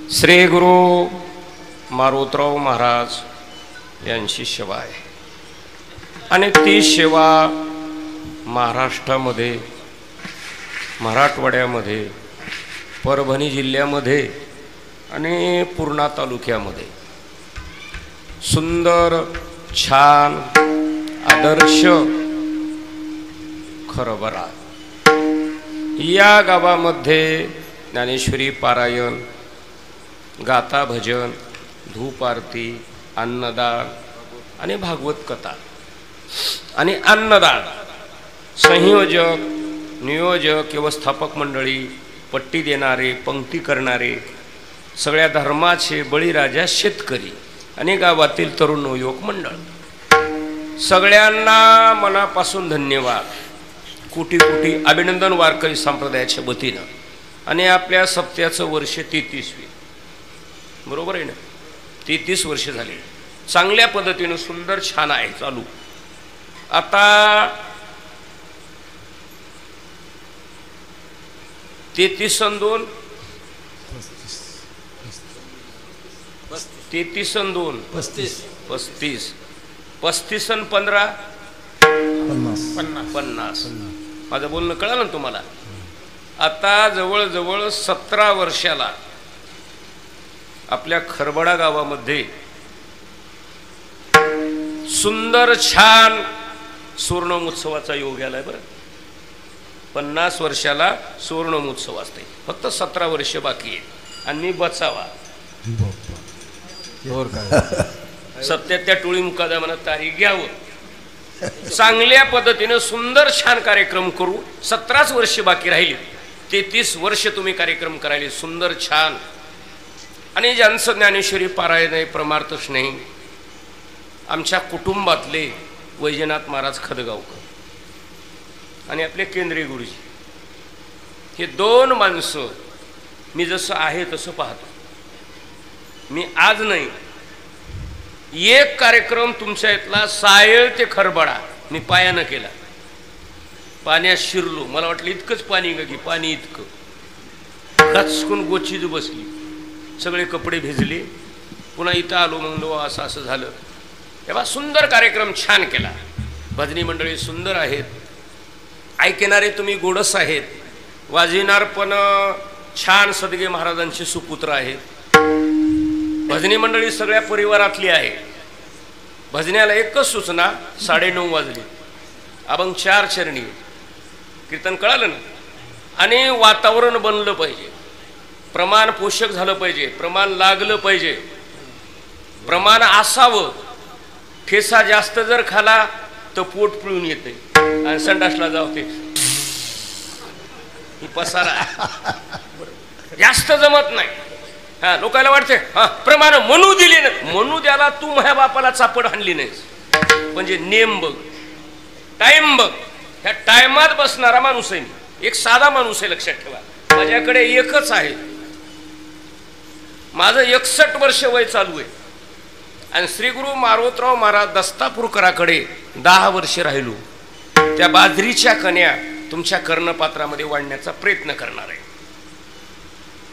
श्री गुरु मारुतराव महाराज यांची सेवा आहे आणि ती सेवा महाराष्ट्रामध्ये, मराठवाड्यामध्ये, परभणी जिल्ह्यामध्ये आणि पूर्णा तालुक्यामध्ये सुंदर, छान, आदर्श खरबरा या गावामध्ये ज्ञानेश्वरी पारायण, गाथा भजन, धूप आरती, अन्नदान आणि भागवत कथा आणि अन्नदान संयोजक, नियोजक, व्यवस्थापक मंडळी, पट्टी देणारे, पंक्ती करणारे, सगळ्या धर्माचे बळीराजा शेतकरी आणि गावातील तरुण युवक मंडळ, सगळ्यांना मनापासून धन्यवाद, कोटी कोटी अभिनंदन वारकरी संप्रदायाच्या वतीनं. आणि आपल्या सप्त्याचं वर्ष 33वे, बरोबर आहे ना? 33 वर्ष झाली. चांगल्या पद्धतीनं सुंदर छान आहे चालू. आता 33 आणि 2 33 आणि 2 35 35 35 आणि 15 50. माझं बोलणं कळलं ना तुम्हाला? आता जवळजवळ 17 वर्षाला आपल्या खरबडा गावामध्ये सुंदर छान सुवर्ण महोत्सवाचा योग आलाय. बरं, 50 वर्षाला सुवर्ण महोत्सव असते. फक्त 17 वर्ष बाकी आहे आणि मी बचावा सत्यात त्या टोळी मुकादा म्हणा तारीख घ्यावं. चांगल्या पद्धतीनं सुंदर छान कार्यक्रम करू. 17च वर्ष बाकी राहिली, 33 वर्ष तुम्ही कार्यक्रम करायले सुंदर छान. आणि ज्यांचं ज्ञानेश्वरी पारायण नाही, परमार्थच नाही, आमच्या कुटुंबातले वैजनाथ महाराज खदगावकर आणि आपले केंद्रीय गुरुजी, हे 2 माणसं मी जसं आहे तसं पाहतो. मी आज नाही, एक कार्यक्रम तुमच्या इथला सायळ ते खरबडा मी पायानं केला. पाण्यात शिरलो, मला वाटलं इतकंच पाणी का की पाणी इतकं कचकून गोचीच बसली, सगळे कपडे भिजले. पुन्हा इथं आलो, म्हणलो असं असं झालं. तेव्हा सुंदर कार्यक्रम छान केला. भजनी मंडळी सुंदर आहेत, ऐकणारे तुम्ही गोडस आहेत, वाजविणार पण छान सदगे महाराजांचे सुपुत्र आहेत. भजनी मंडळी सगळ्या परिवारातली आहे. भजण्याला एकच सूचना, 9:30 वाजले, अभंग 4 चरणी, कीर्तन कळालं ना? आणि वातावरण बनलं पाहिजे, प्रमाण पोषक झालं पाहिजे, प्रमाण लागलं पाहिजे, प्रमाण असावं. ठेसा जास्त जर खाला तर पोट पिळून येते आणि संडासला जावते, ही पसारा जास्त जमत नाही. हा, लोकांना वाटते हा प्रमाण म्हणू दिली नाही, म्हणू द्याला तू माझ्या बापाला चापड आणली नाहीस. म्हणजे नेम बघ, टाइम बघ. ह्या टायमात बसणारा माणूस आहे मी, एक साधा माणूस आहे, लक्षात ठेवा. माझ्याकडे एकच आहे, माझं 61 वर्ष वय चालू आहे आणि श्री गुरु मारुतराव महाराज दस्तापूरकराकडे 10 वर्ष राहिलो. त्या बाजरीच्या कन्या तुमच्या कर्णपात्रामध्ये वाढण्याचा प्रयत्न करणार आहे.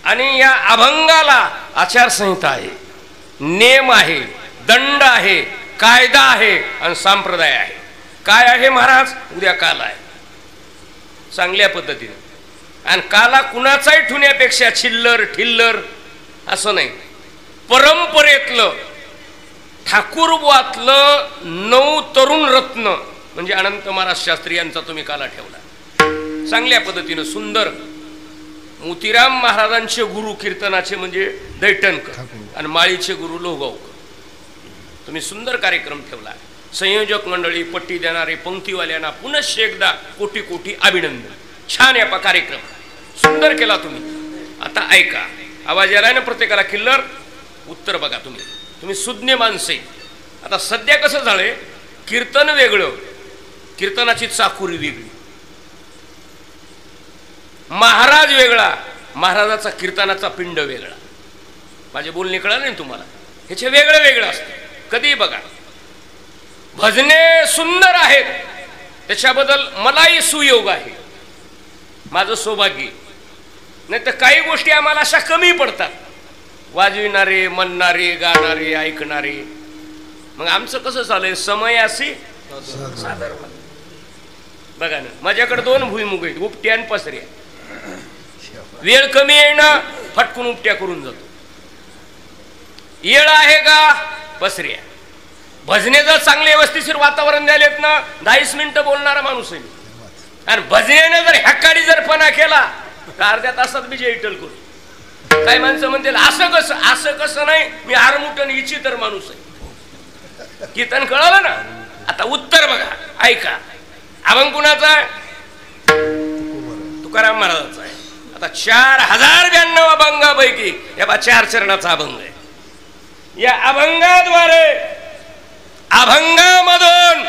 आणि या अभंगाला आचारसंहिता आहे, नेम आहे, दंड आहे, कायदा आहे आणि संप्रदाय आहे. काय आहे महाराज? उद्या काल आहे, चांगल्या पद्धतीने. आणि काला कुणाचाही ठुण्यापेक्षा चिल्लर ठिल्लर असं नाही, परंपरेतलं ठाकूरवातलं 9 तरुण रत्न म्हणजे अनंत महाराज शास्त्री यांचा तुम्ही काला ठेवला. चांगल्या पद्धतीनं सुंदर. मोतीराम महाराजांचे गुरु कीर्तनाचे म्हणजे दैठणकर आणि माळीचे गुरु लोहगावकर. तुम्ही सुंदर कार्यक्रम ठेवला. संयोजक मंडळी, पट्टी देणारे, पंक्तीवाल्यांना पुनश्च एकदा कोटी कोटी अभिनंदन. छान आहे कार्यक्रम, सुंदर केला तुम्ही. आता ऐका, आवाज यायला ना प्रत्येकाला? किल्लर उत्तर बघा. तुम्ही सुज्ञ माणसे. आता सध्या कसं झालंय, कीर्तन वेगळं, कीर्तनाची चाकुरी वेगळी, महाराज वेगळा, महाराजाचा कीर्तनाचा पिंड वेगळा. माझे बोलणे कळलं नाही तुम्हाला? ह्याचे वेगळं वेगळं असतं. कधी बघा, भजने सुंदर आहेत, त्याच्याबद्दल मलाही सुयोग आहे, माझं सौभाग्य. नाही तर काही गोष्टी आम्हाला अशा कमी पडतात. वाजविणारे, म्हणणारे, गाणारे, ऐकणारे. मग आमचं कसं चाललंय? समयासी सादर. बघा ना, माझ्याकडे 2 भुईमुग आहेत, उपट्या आणि पसऱ्या. वेळ कमी आहे ना, फटकून उपट्या करून जातो. येळ आहे का? पसऱ्या. भजने जर चांगले व्यवस्थित वातावरण द्यालेत ना, 10 मिनिटं बोलणारा माणूस आहे. आणि भजनेने जर हक्काडी जर पणा केला तर अर्ध्या तासात मी जेटल करू. काही माणसं म्हणतील असं कसं? असं कसं नाही, मी आरमुटन इच्छितर माणूस आहे. कीर्तन कळालं ना? आता उत्तर बघा, ऐका. अभंग कुणाचा आहे? तुकाराम महाराजांचा आहे. आता 4092 अभंगापैकी या 4 चरणाचा अभंग आहे. या अभंगाद्वारे, अभंगामधून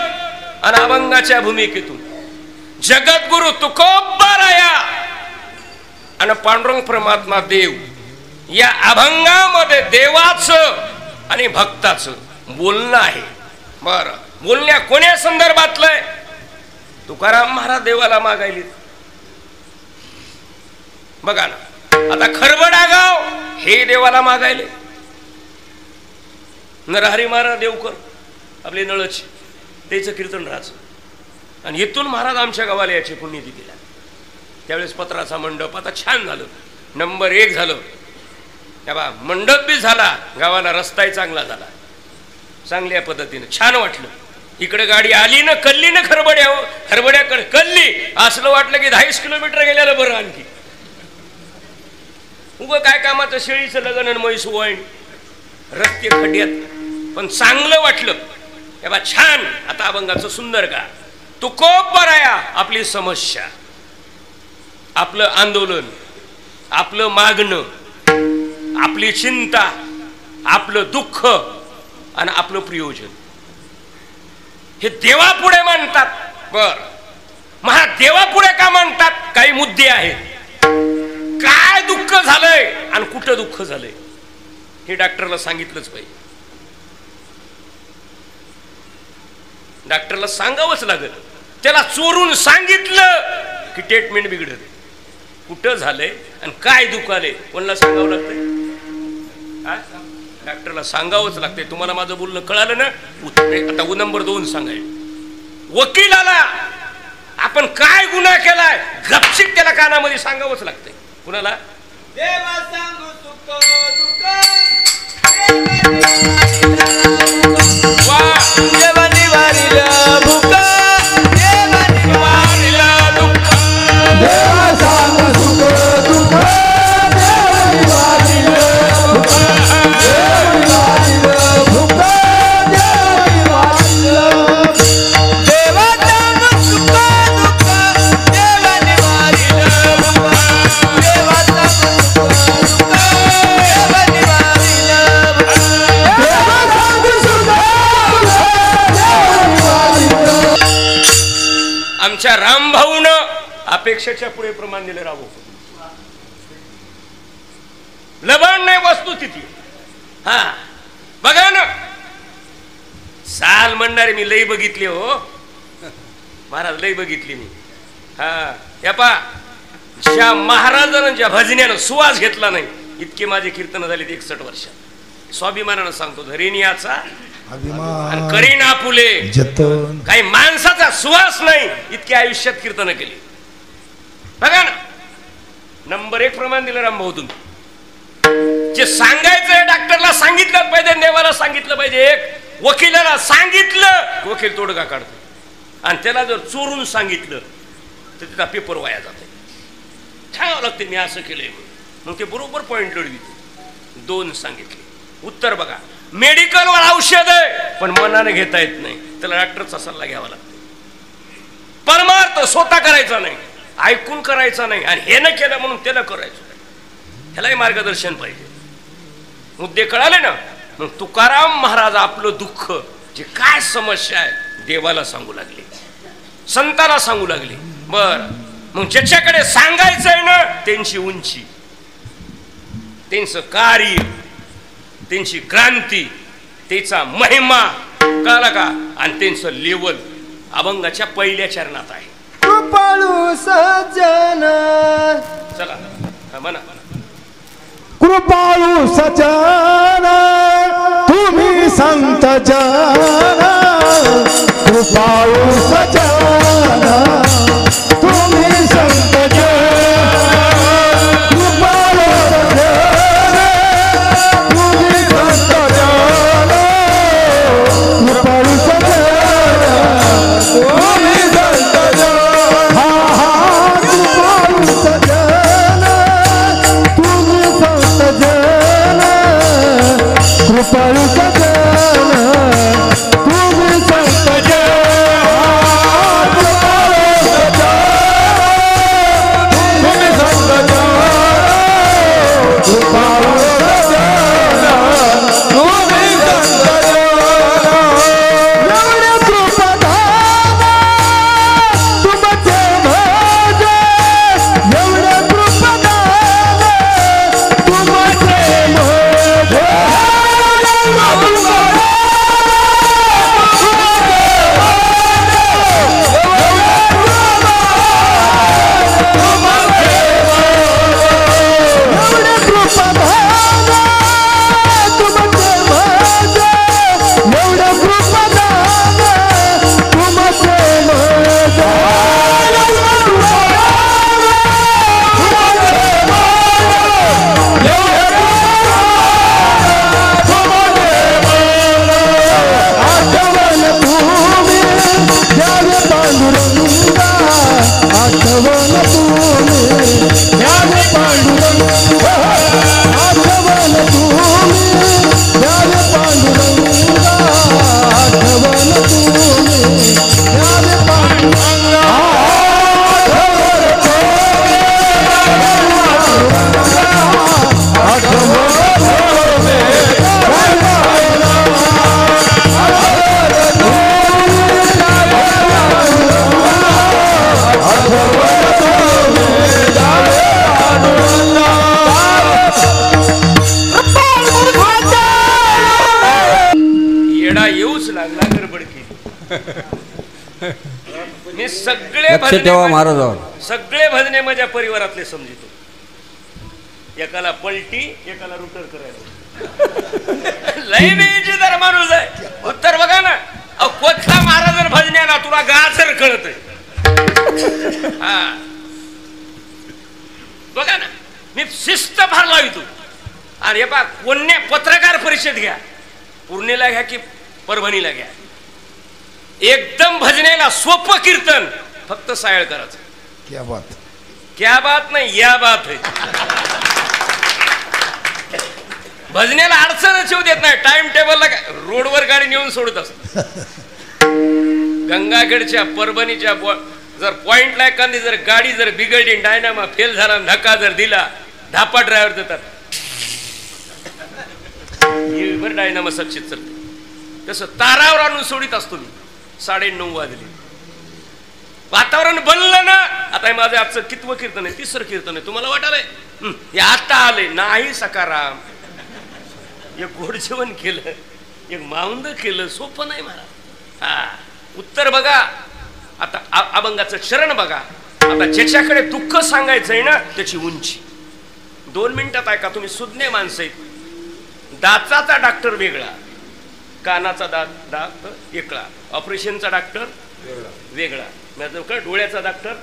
आणि अभंगाच्या भूमिकेतून जगद्गुरु तुकोबाराया आणि पांडुरंग परमात्मा देव या अभंगामध्ये देवाचं आणि भक्ताचं बोलणं आहे. बरं, बोलण्या कोण्या संदर्भातलंय? तुकाराम महाराज देवाला मागायले. बघा ना, आता खरबडा गाव हे देवाला मागायले. नरहरी महाराज देवकर आपले नळचे, त्याचं कीर्तन राहायचं. आणि इथून महाराज आमच्या गावाला याची पुण्यतिथीला. त्यावेळेस पत्राचा मंडप आता छान झालं, नंबर 1 झालं. तेव्हा मंडप बी झाला, गावाला रस्ताही चांगला झाला, चांगल्या पद्धतीनं छान वाटलं. इकडे गाडी आली ना, कल्ली ना खरबड्याकडे कल्ली, असलं वाटलं की 10 किलोमीटर गेलेलं बरं. आणखी उगं काय कामाचं? शेळीचं लग्न आणि म्हैस वळण, रस्ते खड्ड्यात, पण चांगलं वाटलं. तेव्हा छान. आता अभंगाचं सुंदर का? तुकोबाराया आपली समस्या, आपलं आंदोलन, आपलं मागणं, आपली चिंता, आपलं दुःख आणि आपलं प्रयोजन हे देवापुढे मांडतात. बर, महा देवापुढे का मांडतात? काही मुद्दे आहेत. काय दुःख झालंय आणि कुठं दुःख झालंय हे डॉक्टरला सांगितलंच पाहिजे. डॉक्टरला सांगावंच लागेल. त्याला चोरून सांगितलं की ट्रीटमेंट बिघडते. कुठं झालंय आणि काय दुखालंय कोणाला सांगावं लागतंय? डॉक्टरला सांगावंच लागतंय. तुम्हाला माझं बोलणं कळालं ना? आता नंबर 2 सांगाय. वकिलाला आपण काय गुन्हा केलाय गपचिप त्याला कानामध्ये सांगावंच लागतंय. कुणाला? देवा सांगू सुख दुःख, देवा निवारिला भूक, देवा निवारिला दुःख, देवा सांगू सुख दुःख, देवा निवारिला भूक, देवा निवारिला भूक, देवा निवारिला, देवा सांगू सुख दुःख, देवा निवारिला भूक, देवा सांगू सुख दुःख, देवा निवारिला भूक, देवा सांगू सुख दुःख. आमच्या रामभाऊनं अपेक्षेच्या पुढे प्रमाण दिले. राहू लबण नाही वस्तुस्थिती. हा बघा ना, साल म्हणणारे मी लई बघितली हो महाराज, लई बघितली मी. हा या पा, ज्या महाराजानं ज्या भजन्यानं सुवास घेतला नाही इतके माझे कीर्तन झाले 61 वर्षात. स्वाभिमानानं सांगतो, धरिणीयाचा अभिमान करीन आपुले जतन. काही माणसाचा सुवास नाही इतके आयुष्यात कीर्तन केली. बघा ना, नंबर 1 प्रमाण दिलं रामभाऊ. तुम्ही जे सांगायचं डॉक्टरला सांगितलं पाहिजे, देवाला सांगितलं पाहिजे. एक वकिलाला सांगितलं, वकील तोडगा काढतो. आणि त्याला जर चोरून सांगितलं तर त्याचा पेपर वाया जातो. छान लागते मी असं केलंय मग ते बरोबर पॉइंट लढविते. 2 सांगितले. उत्तर बघा, मेडिकलवर औषध आहे पण मनाने घेता येत नाही, त्याला डॉक्टरचा सल्ला घ्यावा लागतो. परमार्थ स्वतः करायचा नाही, ऐकून करायचा नाही, आणि हे न केलं म्हणून त्याला करायचं नाही. ह्यालाही मार्गदर्शन पाहिजे. मुद्दे कळाले ना? मग तुकाराम महाराज आपलं दुःख, जे काय समस्या आहे देवाला सांगू लागले, संतांना सांगू लागले. बर, मग ज्याच्याकडे सांगायचंय ना त्यांची उंची, त्यांचं कार्य, त्यांची क्रांती, त्याचा महिमा कळला का? आणि त्यांचं लेवल अभंगाच्या पहिल्या चरणात आहे. कृपाळू सज्जन, चला म्हणा. कृपाळू सजन तुम्ही संत जन कृपाळू सजन तुम्ही संत जन कृपाळू सजन तुम्ही संत जन कृपाळू सजन तुम्ही संत जन हा हा कृपाळू सजन तुम्ही संत जन कृपाळू सजन तुम्ही संत मी सगळे भजने माझ्या परिवारातले समजितो. एकाला पलटी एकाला रुटर करायला लय बेइज्जतदार माणूस आहे. उत्तर बघा ना, कोथला महाराज भजन्याला तुला गाजर कळत हा बघा ना. मी शिस्त फार लावितो. आणि हे पा कोण्या पत्रकार परिषद घ्या, पूर्णेला घ्या की परभणीला घ्या, एकदम भजनेला सोपं कीर्तन फक्त सायळ करायचं. क्या बात नाही, या बात है. भजनेला अडचणच येऊ देत नाही. टाइम टेबलला रोडवर गाडी नेऊन सोडत असत. गंगाखेडच्या परभणीच्या जर पॉइंटला एखादी जर गाडी जर बिघडली, डायनामा फेल झाला, धक्का जर दिला, धापा ड्रायव्हर देतात बरं डायनामा सक्षित चालते. तसं तारावर आणून सोडित असतो मी. 9:30 वाजले, वातावरण बनलं ना. आता हे माझं आजचं कितवं कीर्तन आहे? 3रं कीर्तन आहे. तुम्हाला वाटालंय हे आता आले नाही? सकाराम एक गोड जेवण केलं, एक माउंद केलं, सोपं नाही महाराज. हा उत्तर बघा. आता अभंगाचं चरण बघा. आता ज्याच्याकडे दुःख सांगायचंय ना त्याची उंची 2 मिनिटात ऐका. तुम्ही सुज्ञ माणसं आहेत. दाताचा डॉक्टर वेगळा, कानाचा डॉक्टर वेगळा, ऑपरेशनचा डॉक्टर वेगळा, डोळ्याचा डॉक्टर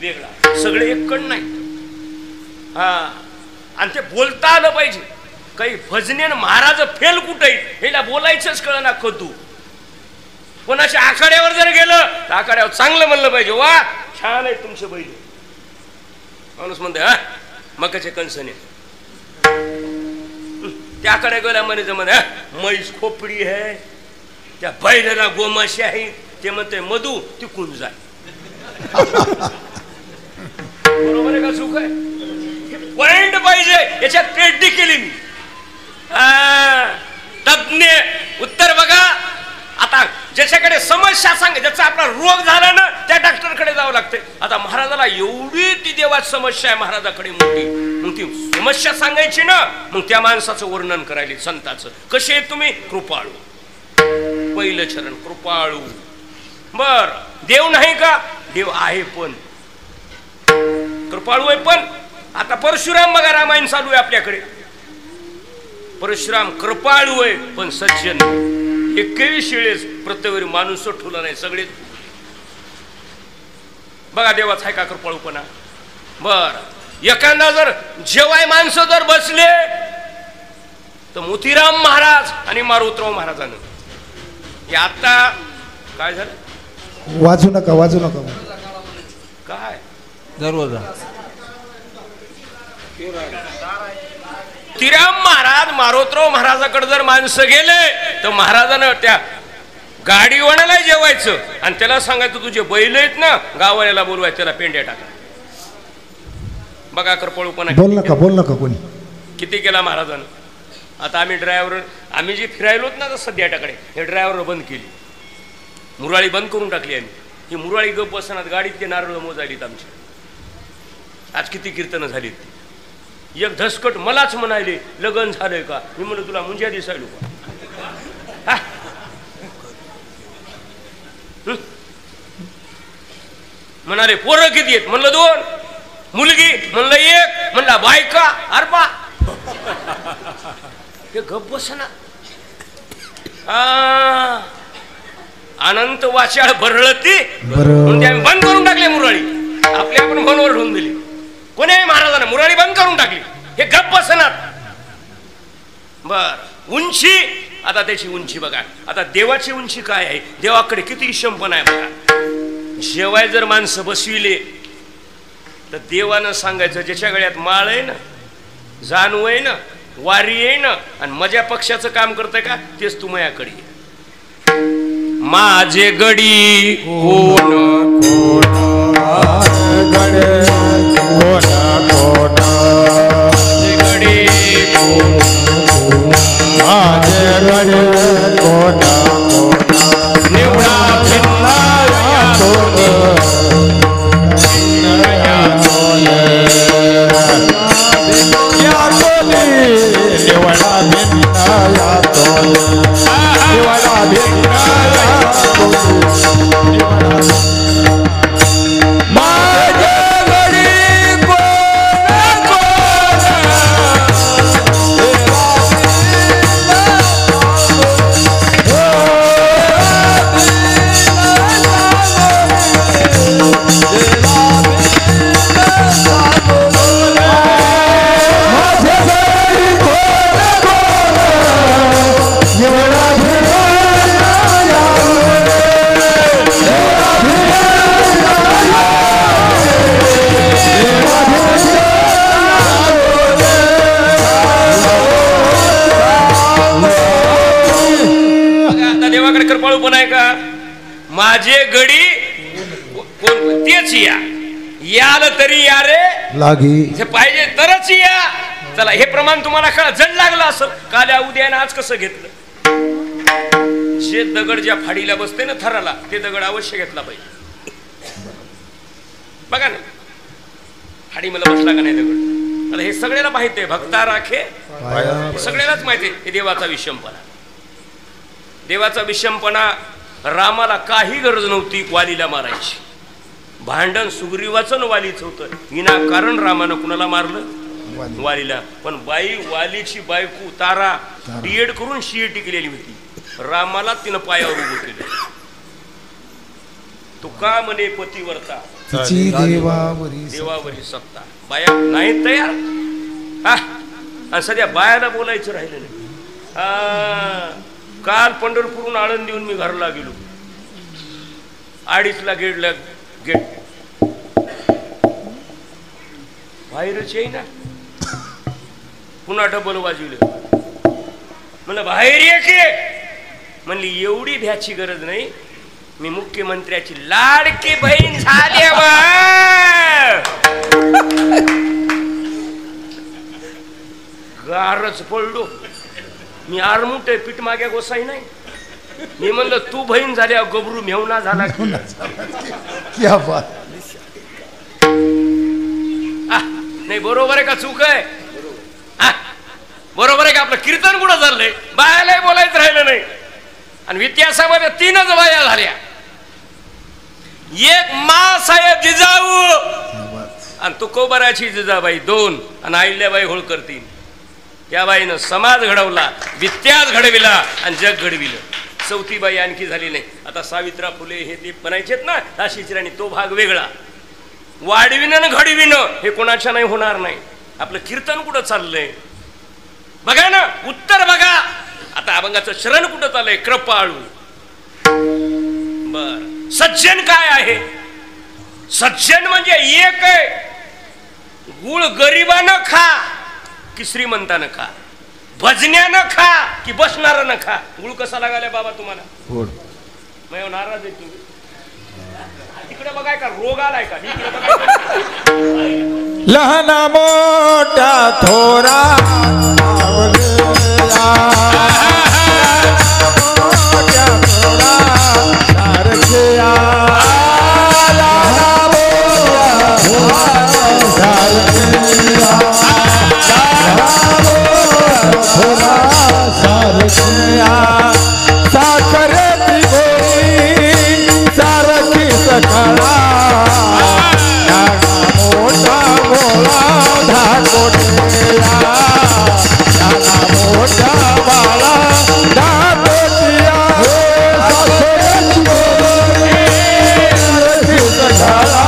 वेगळा, सगळे एक कण नाही. हा आणि ते बोलता आलं पाहिजे. काही भजने महाराज फेल कुठे हेला बोलायचंच कळ ना. कदू कोणाच्या आखाड्यावर जर गेलं तर आखाड्यावर चांगलं म्हणलं पाहिजे, वा छान आहे तुमचे बैल. माणूस म्हणते हा मकाचे कणसने. त्या आखाड्या गेल्या म्हणे म्हैस खोपडी आहे, त्या बैलाला गोमाशी आहे. ते म्हणते मधू तिकून जाय. बरोबर आहे का? सुख आहे. पॉइंट पाहिजे. याच्यात पेटी केली मी. तज्ञ उत्तर बघा. आता ज्याच्याकडे समस्या सांग, ज्याचा आपला रोग झाला ना त्या डॉक्टरकडे जावं लागते. आता महाराजाला एवढी ती देवाची समस्या आहे महाराजाकडे मोठी, मग ती समस्या सांगायची ना, मग त्या माणसाचं वर्णन करायला संताचं. कसे आहेत तुम्ही? कृपाळू. पहिलं चरण कृपाळू. बर देव नाही का? देव आहे पण कृपाळू आहे. पण आता परशुराम बघा, रामायण चालू आहे आपल्याकडे. परशुराम कृपाळू आहे पण सज्जन. एकही शिळेस प्रत्येक माणूस ठुला नाही, सगळे बघा देवाच आहे का कृपाळूपणा. बर एखादा जर जेवाय माणसं जर बसले तर मोतीराम महाराज आणि मारुतराव महाराजांना हे आता काय झालं. वाजू नका काय दरवाजा मोतीराम महाराज मारुतराव महाराजाकडे जर माणसं गेले तर महाराजानं त्या गाडीवाण्याला जेवायचं आणि त्याला सांगायचं तुझे बैल आहेत ना गावाला बोलवाय त्याला पेंड्या टाका. बघा कृपाळूपणा. बोल नका कोणी किती केला महाराजानं. आता आम्ही जे फिरायलोत ना सध्या टाकडे हे ड्रायव्हर बंद केली, मुराळी बंद करून टाकली आम्ही. ही मुराळी गप बसनात गाडीत ते नारळ मोजायलीत आमची. आज किती कीर्तनं झालीत. एक धसकट मलाच म्हणायले लग्न झालंय का. मी म्हणलं तुला मुंज्या दिसायलो का. म्हणाले पोरं किती आहेत. म्हणलं 2. मुलगी म्हणलं 1. म्हणला बायका अरबा. हे गप बसना. अनंत वाचाळ भरळती म्हणजे आम्ही बंद करून टाकले मुरळी. आपली आपण फोनवर ठेवून दिली. कोणी महाराजांना मुरळी बंद करून टाकली. हे गप बसनात. बर उंची. आता त्याची उंची बघा. आता देवाची उंची काय आहे. देवाकडे किती इशमपण आहे बघा. जेवाय जर माणसं बसविले तर देवानं सांगायचं ज्याच्या गळ्यात माळ आहे ना, जानू आहे ना, वारी आहे ना आणि मजा पक्षाचं काम करतंय का तेच तू माझ्याकडे. माझे गडी कोण माझे गडी कोण तेच याल तरी या रे लागी पाहिजे तरच या. चला हे प्रमाण तुम्हाला कळा. जड लागलं असं काल उद्या आज कसं घेतलं. जे दगड ज्या फाडीला बसते ना थराला ते दगड अवश्य घेतला पाहिजे. बघा ना फाडी मला बसला का नाही दगड. आता हे सगळ्याला माहिती आहे. भक्ता राखे सगळ्यालाच माहिती आहे. हे देवाचा विषमपणा. देवाचा विषमपणा. रामाला काही गरज नव्हती वालीला मारायची. भांडण सुग्रीवाचं वालीच होतं. विनाकारण रामानं कुणाला मारलं वालीला. पण बाई वालीची बायको तारा डीएड करून शिये टिकलेली होती. रामाला तिनं पायावर उभं केलं. तुका म्हणे पतिवर्ता देवावरी सत्ता. बाया नाही तयार. आणि सध्या बायाला बोलायचं राहिलं नाही. काल पंढरपूरून आळंदीहून मी घरला गेलो. 2:30ला गेट बाहेरच येई ना. पुन्हा डबल वाजवलं. म्हणलं बाहेर ये की. म्हणली एवढी भ्याची गरज नाही. मी मुख्यमंत्र्याची लाडकी बहीण झाली. गारच पडलो. मी आरमुट आहे पीठ माग्या गोसाई नाही. मी म्हणलं तू बहीण झाल्या गबरू मेवना झाला. नाही बरोबर आहे का चूक आहे. बरोबर आहे का. आपलं कीर्तन कुठं चाललंय. बायालाही बोलायचं राहिलं नाही. आणि इतिहासामध्ये 3च बाया झाल्या. एक मासाहेब जिजाऊ आणि तुकोबाराची जिजाबाई 2 आणि अहिल्याबाई होळकर 3. या बाईनं समाज घडवला, विद्याच घडविला आणि जग घडविलं. चौथी बाई आणखी झाली नाही. आता सावित्रा फुले हे ते म्हणायचेत ना, झाशीची राणी, तो भाग वेगळा. वाढविणं घडविणं हे कोणाच्या नाही होणार नाही. आपलं कीर्तन कुठं चाललंय बघा ना, उत्तर बघा. आता अभंगाचं शरण कुठं चाललंय? कृपाळू. बर, सज्जन काय आहे? सज्जन म्हणजे एक आहे. गुळ गरिबानं खा की श्रीमंतानं खा, भजण्यानं खा की बसणारानं खा. गुळ कसा लागायला बाबा तुम्हाला? मग नाराज आहे तुम्ही? तिकडे बघाय का रोग आलाय का? इकडे बघाय लहान मोठा थोरा साखरेची गोळी सारखी सकाळा मोठा गोळा धाकोटिया मोठा बाळा धाकोटिया साखरेची गोळी सकाळा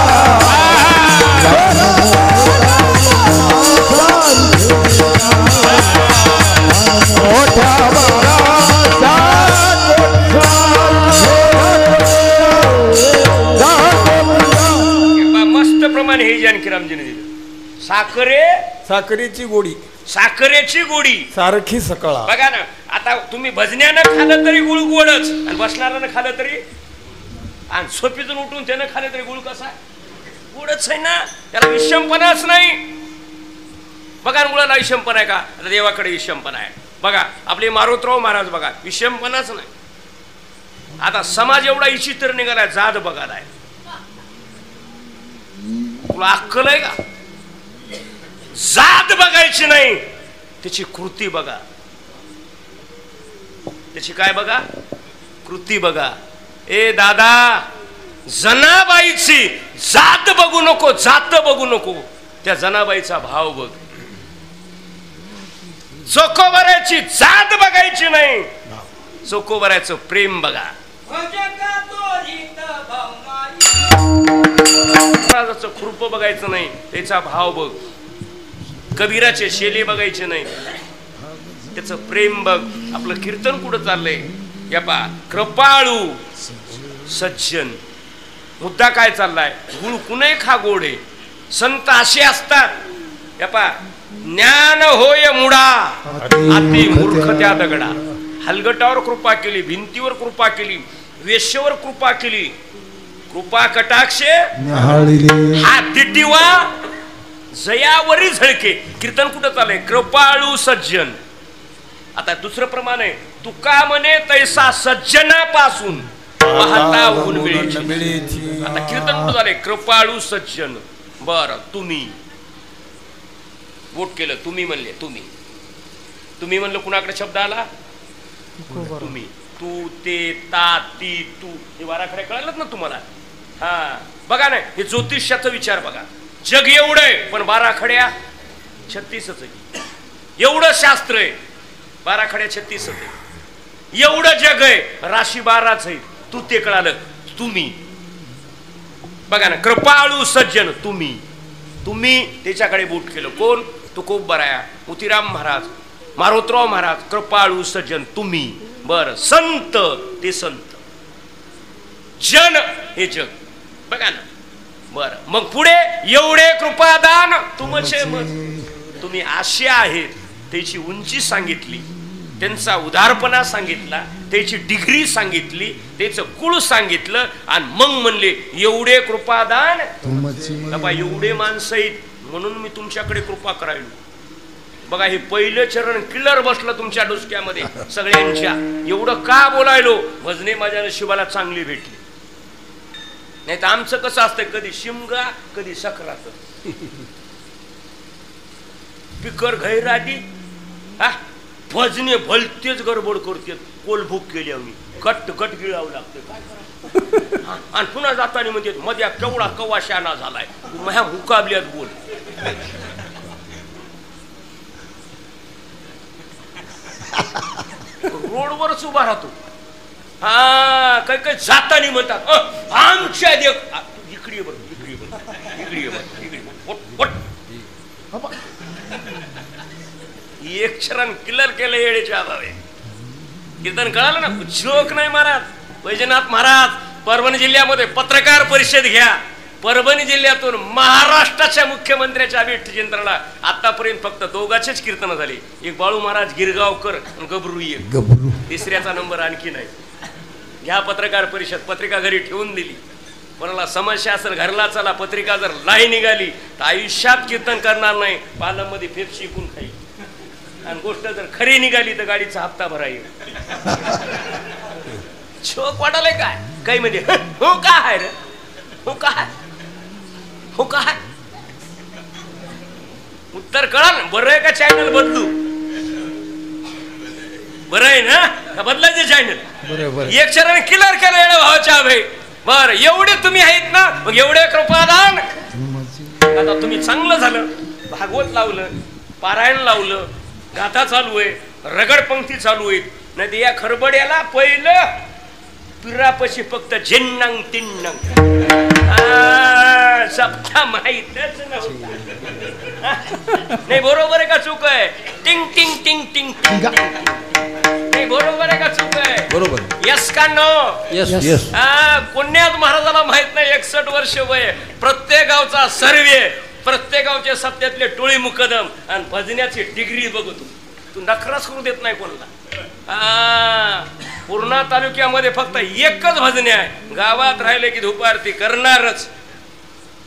प्रमाणे हे जानकीरामजीने दिलं. साखरेची गोडी, साखरेची गोडी सारखी सकाळा. बघा ना, आता तुम्ही भजण्यानं खाल्लं तरी गुळ गोडच, आणि बसणाऱ्यानं खाल्लं तरी, आणि झोपेतून उठून त्यानं खाल्लं तरी गुळ कसा गोडच आहे ना. त्याला विषमपणाच नाही. बघा गुळाला विषमपणा आहे का? आता देवाकडे विषमपणा आहे. बघा आपले मारुतराव महाराज बघा, विषमपणाच नाही. आता समाज एवढा इचित्र निघालाय, जात बघालाय. तुला अक्कल आहे का? जात बघायची नाही, त्याची कृती बघा. त्याची काय बघा? कृती बघा. ए दादा, जनाबाईची जात बघू नको, जात बघू नको, त्या जनाबाईचा भाव बघ. चोकोबऱ्याची जात बघायची नाही, चोकोबऱ्याचं प्रेम बघा. खुरप बघायचं नाही, त्याचा भाव बघ. कबीराचे शेले बघायचे नाही, त्याचं प्रेम बघ. आपलं कीर्तन कुठं चाललंय? या पा कृपाळू सज्जन. मुद्दा काय चाललाय? गुळ कुणे खा गोडे. संत असे असतात, या पा ज्ञान होय मुडा अति मूर्ख त्या दगडा. हलगटावर कृपा केली, भिंतीवर कृपा केली, वेश्येवर कृपा केली. कृपा कटाक्षे हा दिटिवा जयावरी झळके. कीर्तन कुठं चाललंय? कृपाळू सज्जन. आता दुसरं प्रमाण आहे, तुका म्हणे तैसा सज्जनापासून पाहता ऊन मिळेची. आता कीर्तन कुठं झालंय? कृपाळू सज्जन. बर, तुम्ही वोट केलं, तुम्ही म्हणले, तुम्ही म्हणलं, कुणाकडे शब्द आला? तुम्ही. तू, ते, ता, ती, तू, हे वाराखडे कळालत ना तुम्हाला? हा बघा ना, हे ज्योतिष्याचा विचार बघा. जग एवढं आहे, पण बाराखड्या 36 आहे. एवढं शास्त्र आहे, बाराखड्या 36 आहे. एवढं जग आहे, राशी 12च आहे. तू ते कळालं, तुम्ही. बघा ना, कृपाळू सज्जन, तुम्ही त्याच्याकडे बोट केलं. कोण? तुकोबराया, मोतीराम महाराज, मारुतराव महाराज. कृपाळू सज्जन तुम्ही. बर, संत ते संत, जन हे जग. बघा ना. बर, मग पुढे एवढे कृपादान तुमचे मत. तुम्ही असे आहेत, त्याची उंची सांगितली, त्यांचा उदारपणा सांगितला, त्याची डिग्री सांगितली, त्याचं कुळ सांगितलं, आणि मग म्हणले एवढे कृपादान. बाबा एवढे माणसं आहेत म्हणून मी तुमच्याकडे कृपा करायलो. बघा, हे पहिलं चरण किल्लर बसलं तुमच्या डोसक्यामध्ये सगळ्यांच्या. एवढं का बोलायलो? भजने माझ्या नशिबाला चांगली भेटली. नाही तर आमचं कसं असतं, कधी शिमगा कधी सकरात. पिकर घैराडी, हा भजने भलतेच गडबड करते. कोलभूक केली आम्ही, कट गिळावं लागते. काय करा? आणि पुन्हा जाताना म्हणजे मध्ये केवढा कवा शाना झालाय, माझ्या मुकाबल्यात बोल. रोडवरच उभा राहतो. हा काही काही जातानी म्हणतात आमच्या देव इकडे ये बरं, इकडे ये बरं, इकडे ये बरं, इकडे एक क्षण किल्लर केलं येळेच्या अभावे. कीर्तन कळालं ना. जोक नाही महाराज. वैजनाथ महाराज परभणी जिल्ह्यामध्ये पत्रकार परिषद घ्या. परभणी जिल्ह्यातून महाराष्ट्राच्या मुख्यमंत्र्याच्या अभिष्टचिंतनाला आतापर्यंत फक्त दोघाचेच कीर्तन झाली. एक बाळू महाराज गिरगावकर आणि गबरू एक. तिसऱ्याचा नंबर आणखी नाही. घ्या पत्रकार परिषद. पत्रिका घरी ठेवून दिली. कोणाला समस्या असेल घरला चला. पत्रिका जर नाही निघाली तर आयुष्यात कीर्तन करणार नाही. पालममध्ये फेपशी विकून खाईल. आणि गोष्ट जर खरी निघाली तर गाडीचा हप्ता भराईल. शोक वाटायलाय काय काही म्हणजे हो काय रे हो काय हो काय उत्तर कळाल. बरं आहे का चॅनल बदलू? बरं आहे ना का बदलायचे चॅनल? एक क्षणाने किलर केलं येणं भावाच्या भाई. बर एवढे तुम्ही आहेत ना मग एवढे कृपादान. आता तुम्ही चांगलं झालं भागवत लावलं, पारायण लावलं, गाथा चालू आहे, रगड पंक्ती चालू आहेत. नाही तर या खरबड्याला पहिलं पिरापशी फक्त झिन्नंग तिन्नंग सप्ता माहीतच नव्हता. नाही बरोबर आहे का चूक आहे? टिंग टिंग टिंग टिंग टिंग. नाही बरोबर आहे का चूक आहे? बरोबर. यस का नो? Yes yes. पुण्यात महाराजाला माहित नाही 61 वर्ष वय. प्रत्येक गावचा सर्वे, प्रत्येक गावच्या सप्त्यातले टोळी मुकदम आणि भजण्याची डिग्री बघतो. तू नखराच करू देत नाही कोणाला. पूर्णा तालुक्यामध्ये फक्त एकच भजने आहे. गावात राहिले की धुपारती करणारच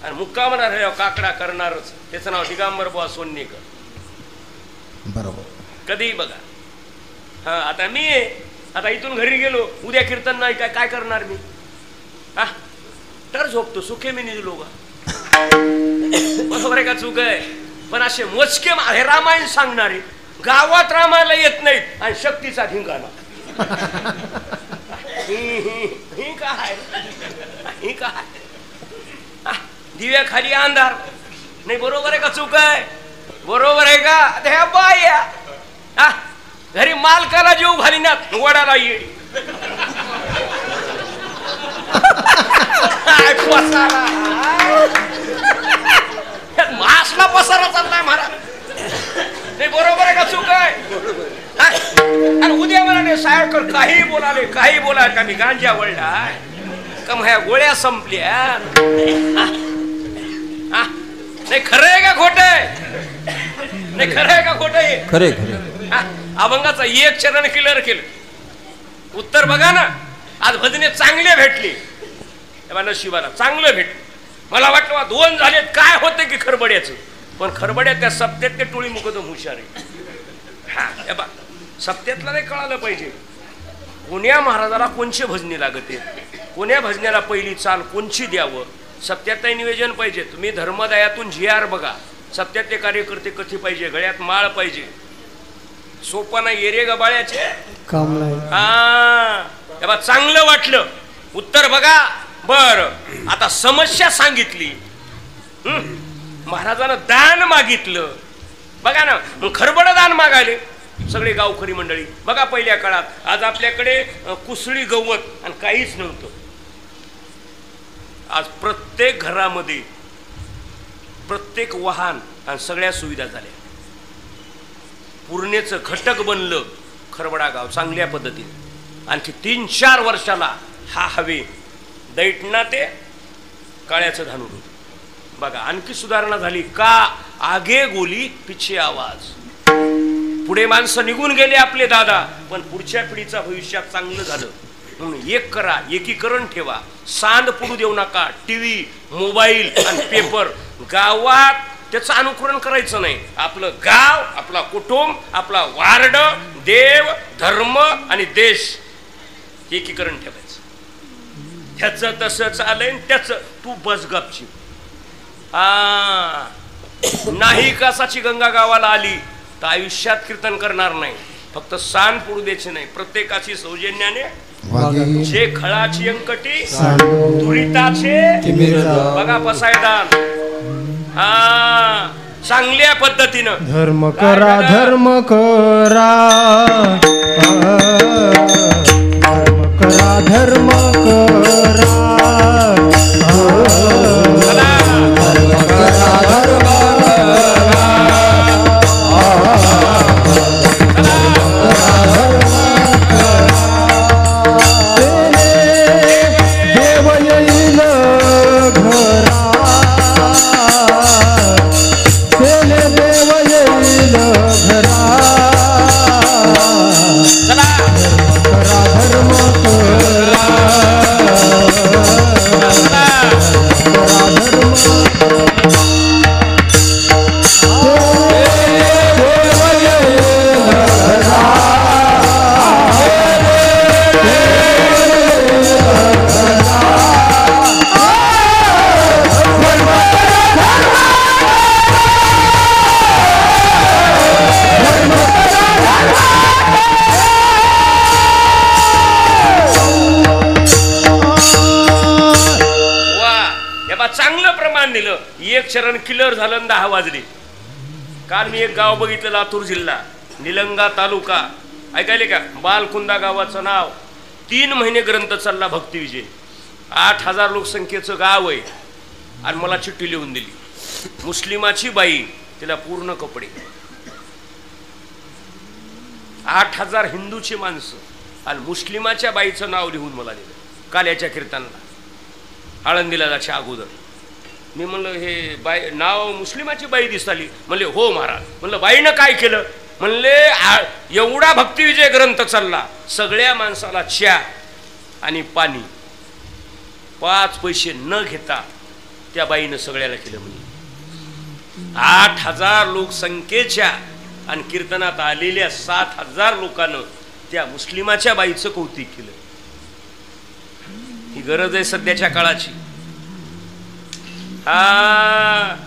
आणि मुक्कामला राहिल्यावर काकडा करणारच. त्याचं नाव दिगंबर बुवा सोन्नेकर. बरोबर. कधी बघा. हा आता मी आता इथून घरी गेलो उद्या कीर्तन नाही काय काय करणार मी? हा तर झोपतो सुखे मी निजलो का? बरोबर आहे का चूक आहे? पण असे मोजके हे रामायण सांगणारे गावात रामायला येत नाहीत आणि शक्तीचा धिंगाणा. ही काय ही काय दिव्या खाली अंधार. नाही बरोबर आहे का चूक आहे? बरोबर आहे का? बाया घरी मालकाला जीव घालीनात वडाला येईल. मासला पसारा चाललाय महाराज. नाही बरोबर आहे का चूक आहे? आणि उद्या मला सायकर काही बोलाले काही बोलाय का मी गांजा वळला का ह्या गोळ्या संपल्या. नाही खरं आहे का खोट आहे? नाही खरं आहे का खोट आहे? खरे अभंगाचा एक चरण क्लिअर केलं. उत्तर बघा ना. आज भजने चांगले भेटले नशिबाला चांगलं भेटले. मला वाटलं 2 झालेत काय होते की खरबड्याचं. पण खरबड्यात त्या सप्त्यात ते टोळी मुकदम हुशार आहे. हा बा सप्त्यातला नाही कळालं पाहिजे कोण्या महाराजाला कोणचे भजने लागते, कोण्या भजनेला पहिली चाल कोणची द्यावं. सप्त्यात नियोजन पाहिजे. तुम्ही धर्मदयातून GR बघा. सप्त्यातले कार्यकर्ते कधी पाहिजे, गळ्यात माळ पाहिजे. सोपा नाही एरे गबाळ्याचे काम नाही. हा चांगलं वाटलं. उत्तर बघा. बर आता समस्या सांगितली. महाराजानं दान मागितलं. बघा ना खरबड दान मागायले सगळे गावकरी मंडळी. बघा पहिल्या काळात आज आपल्याकडे कुसळी गवत आणि काहीच नव्हतं. आज प्रत्येक घरामध्ये प्रत्येक वाहन आणि सगळ्या सुविधा झाल्या. पूर्णेचं घटक बनलं खरबडा गाव चांगल्या पद्धतीने. आणखी 3-4 वर्षाला हा हवे दैठणा ते काळ्याचं धानूर. बघा आणखी सुधारणा झाली का? आगे गोली पिछे आवाज. पुढे माणसं निघून गेले आपले दादा पण पुढच्या पिढीचा भविष्यात चांगलं झालं म्हणून एक करा. एकीकरण ठेवा. सांड पडू देऊ नका. TV मोबाईल आणि पेपर गावात त्याचं अनुकरण करायचं नाही. आपलं गाव, आपला कुटुंब, आपला वार्ड, देव, धर्म आणि देश एकीकरण ठेवायचं. त्याचं तसं चालेल त्याचं तू बस गपची. नाही कासाची गंगा गावाला आली तर आयुष्यात कीर्तन करणार नाही. फक्त सांड पडू द्यायचे नाही. प्रत्येकाची सौजन्याने जे खळाची अंकटी दुरिताचे बघा पसायदान. चांगल्या पद्धतीनं धर्म करा धर्म करा. आव्हान दिलं, एक चरण क्लिअर झालं आणि 10 वाजले. काल मी एक गाव बघितलं, लातूर जिल्हा निलंगा तालुका, ऐकायले का? बालकुंदा गावाचं नाव. 3 महिने ग्रंथ चालला भक्ती विजय. 8000 लोकसंख्येचं गाव आहे. आणि मला चिठ्ठी लिहून दिली, मुस्लिमाची बाई, तिला पूर्ण कपडे. 8000 हिंदूची माणसं आणि मुस्लिमाच्या बाईचं नाव लिहून मला दिलं काल याच्या कीर्तनाला आळंदीला जायच्या अगोदर. मी म्हणलं हे बाई नाव मुस्लिमाची बाई दिसाली. म्हणले हो महाराज. म्हणलं बाईनं काय केलं? म्हणले एवढा भक्तिविजय ग्रंथ चालला, सगळ्या माणसाला चहा आणि पाणी 5 पैसे न घेता त्या बाईनं सगळ्याला केलं. म्हणजे 8000 लोकसंख्येच्या आणि कीर्तनात आलेल्या 7000 लोकांना त्या मुस्लिमाच्या बाईचं कौतुक केलं. ही गरज आहे सध्याच्या काळाची.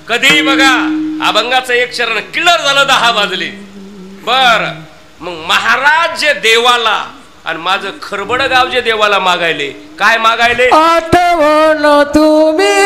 कधी बघा अभंगाचं एक चरण क्लिअर झालं, 10 वाजले. बर मग महाराज जे देवाला आणि माझं खरबड गाव जे देवाला मागायले, काय मागायले? आठवण तुम्ही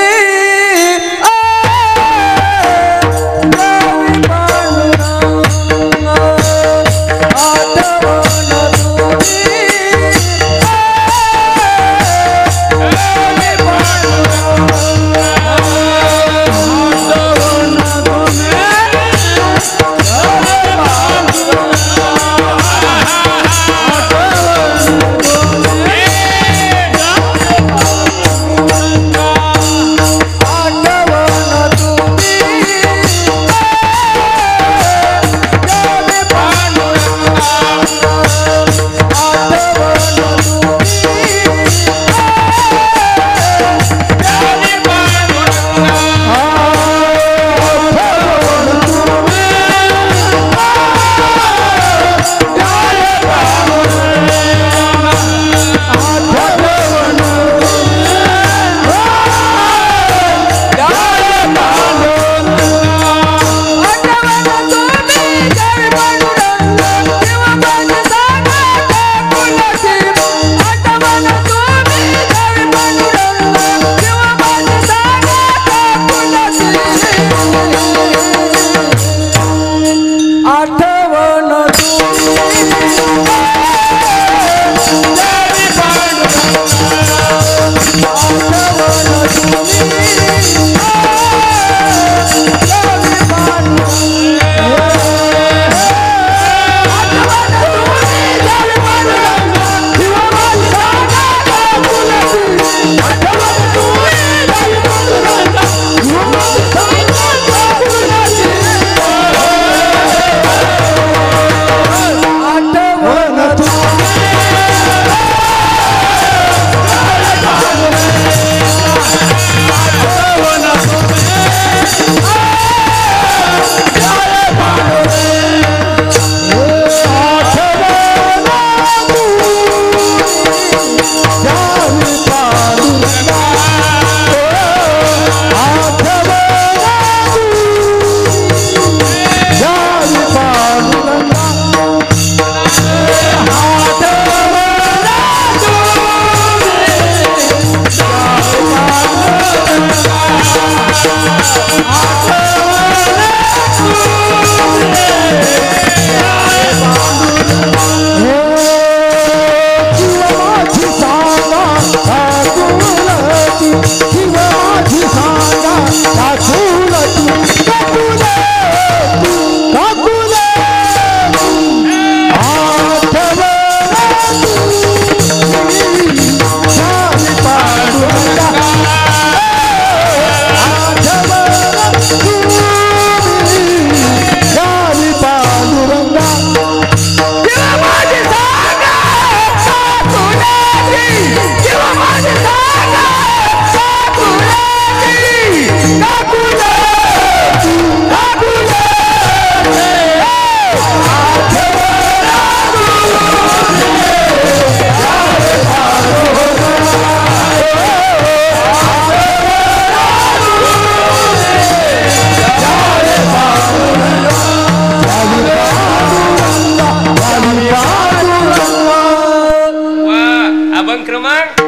क्रमांक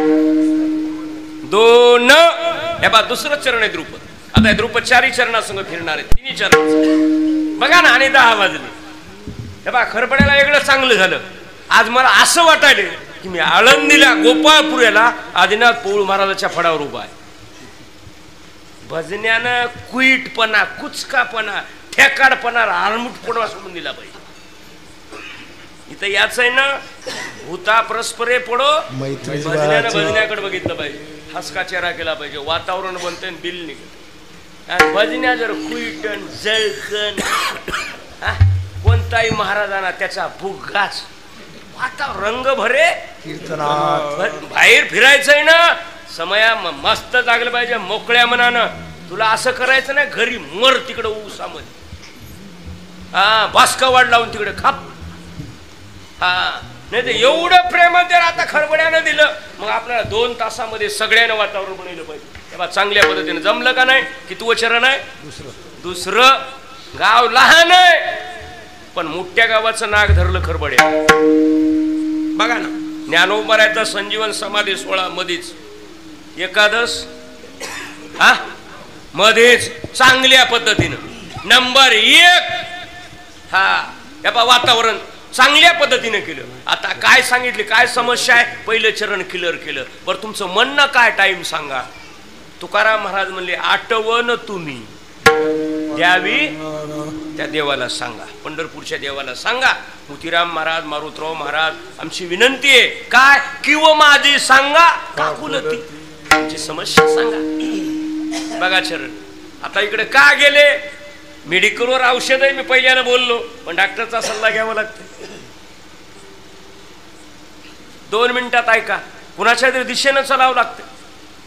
2. हे बा दुसरं चरण आहे द्रुपद. आता द्रुपद 4 चरणासंग फिरणार आहे, 3 चरण बघा ना. आणि 10 वाजले. हे बा खरबड्याला वेगळं चांगलं झालं. आज मला असं वाटायले की मी आळंदीला गोपाळपुऱ्याला आदिनाथ पौळ महाराजाच्या फडावर उभा आहे. भजन्यानं कुईटपणा, कुचकापणा, ठेकाडपणा, आरमुटपणा सोडून दिला पाहिजे. इथं याच आहे ना, भूता परस्परे पडो, भजन्यानं भजन्याकडे बघितलं पाहिजे, हसका चेहरा केला पाहिजे, वातावरण बनते बिल निघत. भजन्या जर कुईटन जळकन कोणताही महाराजांना त्याचा भुगाच वातावरण रंग भरे बाहेर फिरायचंय ना, समया मस्त जागलं पाहिजे मोकळ्या मनानं. तुला असं करायचं नाही घरी मर तिकडे ऊसामध्ये, बास्का वाढ लावून तिकडे खाप. नाही तर एवढं प्रेम जर आता खरबड्यानं दिलं, मग आपल्याला 2 तासामध्ये सगळ्यांना वातावरण बनवलं पाहिजे. तेव्हा चांगल्या पद्धतीने जमलं का नाही? कितवं चरण आहे? दुसरं. गाव लहान आहे पण मोठ्या गावाचं नाक धरलं खरबड्या. बघा ना, ज्ञानोबरायचा संजीवन समाधी 16 मध्येच, एकादश मध्येच चांगल्या पद्धतीनं नंबर 1 वातावरण चांगल्या पद्धतीने केलं. आता काय सांगितले, काय समस्या आहे? पहिलं चरण क्लिअर केलं. बरं तुमचं म्हणणं काय? टाइम सांगा. तुकाराम महाराज म्हणले आठवण तुम्ही द्यावी त्या देवाला सांगा, पंढरपूरच्या देवाला सांगा. मोतीराम महाराज, मारुतराव महाराज, आमची विनंती आहे काय? किंवा माझी सांगा काकुलती, तुमची समस्या सांगा. बघा चरण. आता इकडे का गेले? मेडिकलवर औषध आहे, मी पहिल्यानं बोललो, पण डॉक्टरचा सल्ला घ्यावा लागतो. 2 मिनिटात ऐका. कुणाच्या तरी दिशेनं चालावं लागतं.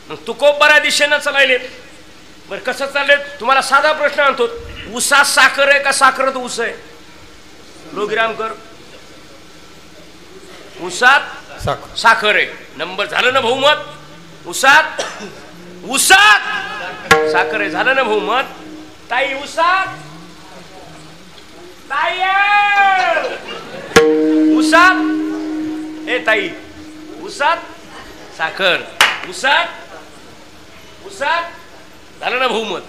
मग तुकोबऱ्या दिशेनं चालायले. बरं कसं चालले? तुम्हाला साधा प्रश्न आणतो, ऊसात साखर आहे का साखरत ऊस आहे? लोगिरामकर, ऊसात साखर आहे. नंबर झालं ना बहुमत? ऊसात साखर आहे, झालं ना बहुमत? ताई ऊसात, ताई ऊसात, ए ताई ऊसात साखर, ऊसात झालं ना बहुमत?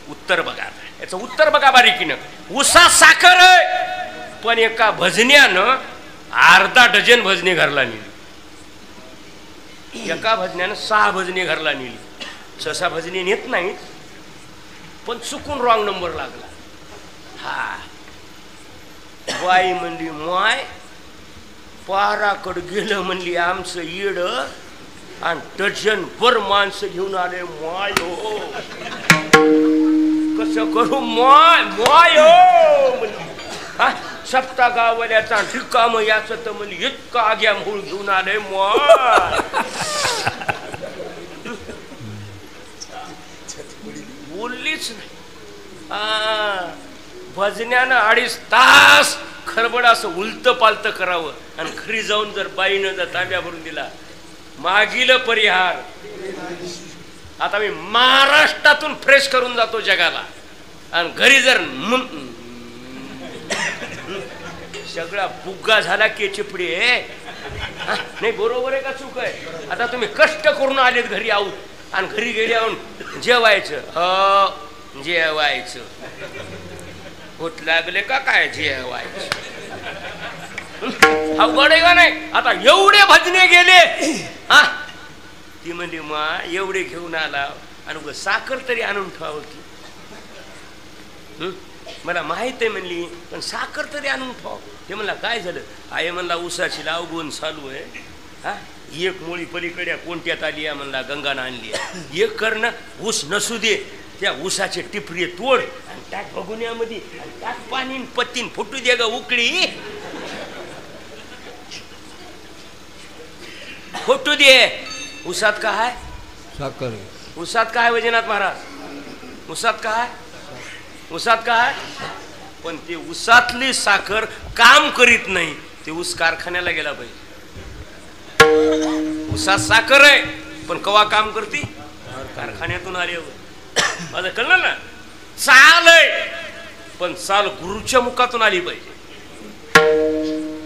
उत्तर बघा, याचं उत्तर बघा बारीकीनं. ऊसात साखर आहे पण एका भजन्यानं अर्धा डझन भजने घरला नेली. एका भजन्यानं 6 भजने घरला नेली. 6 भजने नेत नाहीत पण चुकून रॉंग नंबर लागला. बाई म्हणली माय, पाराकडे गेलं म्हणली आमचं येड, आणि डझन भर माणसं घेऊन आले. माय हो कसं करू माय म्हणली. सप्ता गावल्याचा ठिकाम याच तर म्हणली इतका आग्या मूळ घेऊन आले माय. बोललीच नाही. भजन्यानं 2.5 तास खरबड असं उलत पालत करावं, आणि घरी जाऊन जर बाईनं जर तांब्या भरून दिला, मागील परिहार. आता मी महाराष्ट्रातून फ्रेश करून जातो जगाला, आणि घरी जर सगळा बुग्गा झाला की चिपडी नाही. बरोबर आहे का चूक आहे? आता तुम्ही कष्ट करून आलेत घरी आऊत, आणि घरी गेल्यावर जेवायचं, जेवायचं होत लागले का काय जेवायचं? अवघड आहे का नाही? आता एवढे भजने गेले. ती म्हणली मा एवढे घेऊन आला, आणि साखर तरी आणून ठेवावं की. मला माहित आहे म्हणली, पण साखर तरी आणून ठेवावं. ते म्हणला काय झालं? आहे म्हणला ऊसाची लावगुण चालू आहे. एक मुळी पलीकडे कोणत्यात आली आहे म्हणला, गंगानं आणली आहे. एक कर ना, ऊस नसू दे, त्या ऊसाचे टिपरी तोड आणि टाक भगुन्यामध्ये, टाक पाणी पत्तीन फुटू दे ग उकळी, फुटू दे. ऊसात काय साखर? ऊसात काय वैजनाथ महाराज? ऊसात काय? ऊसात काय? पण ते ऊसातली साखर काम करीत नाही, ते ऊस कारखान्याला गेला पाहिजे. ऊसात साखर आहे पण कवा काम करते? कारखान्यातून आल्यावर. माझं कळलं ना? चाल आहे पण चाल गुरुच्या मुखातून आली पाहिजे.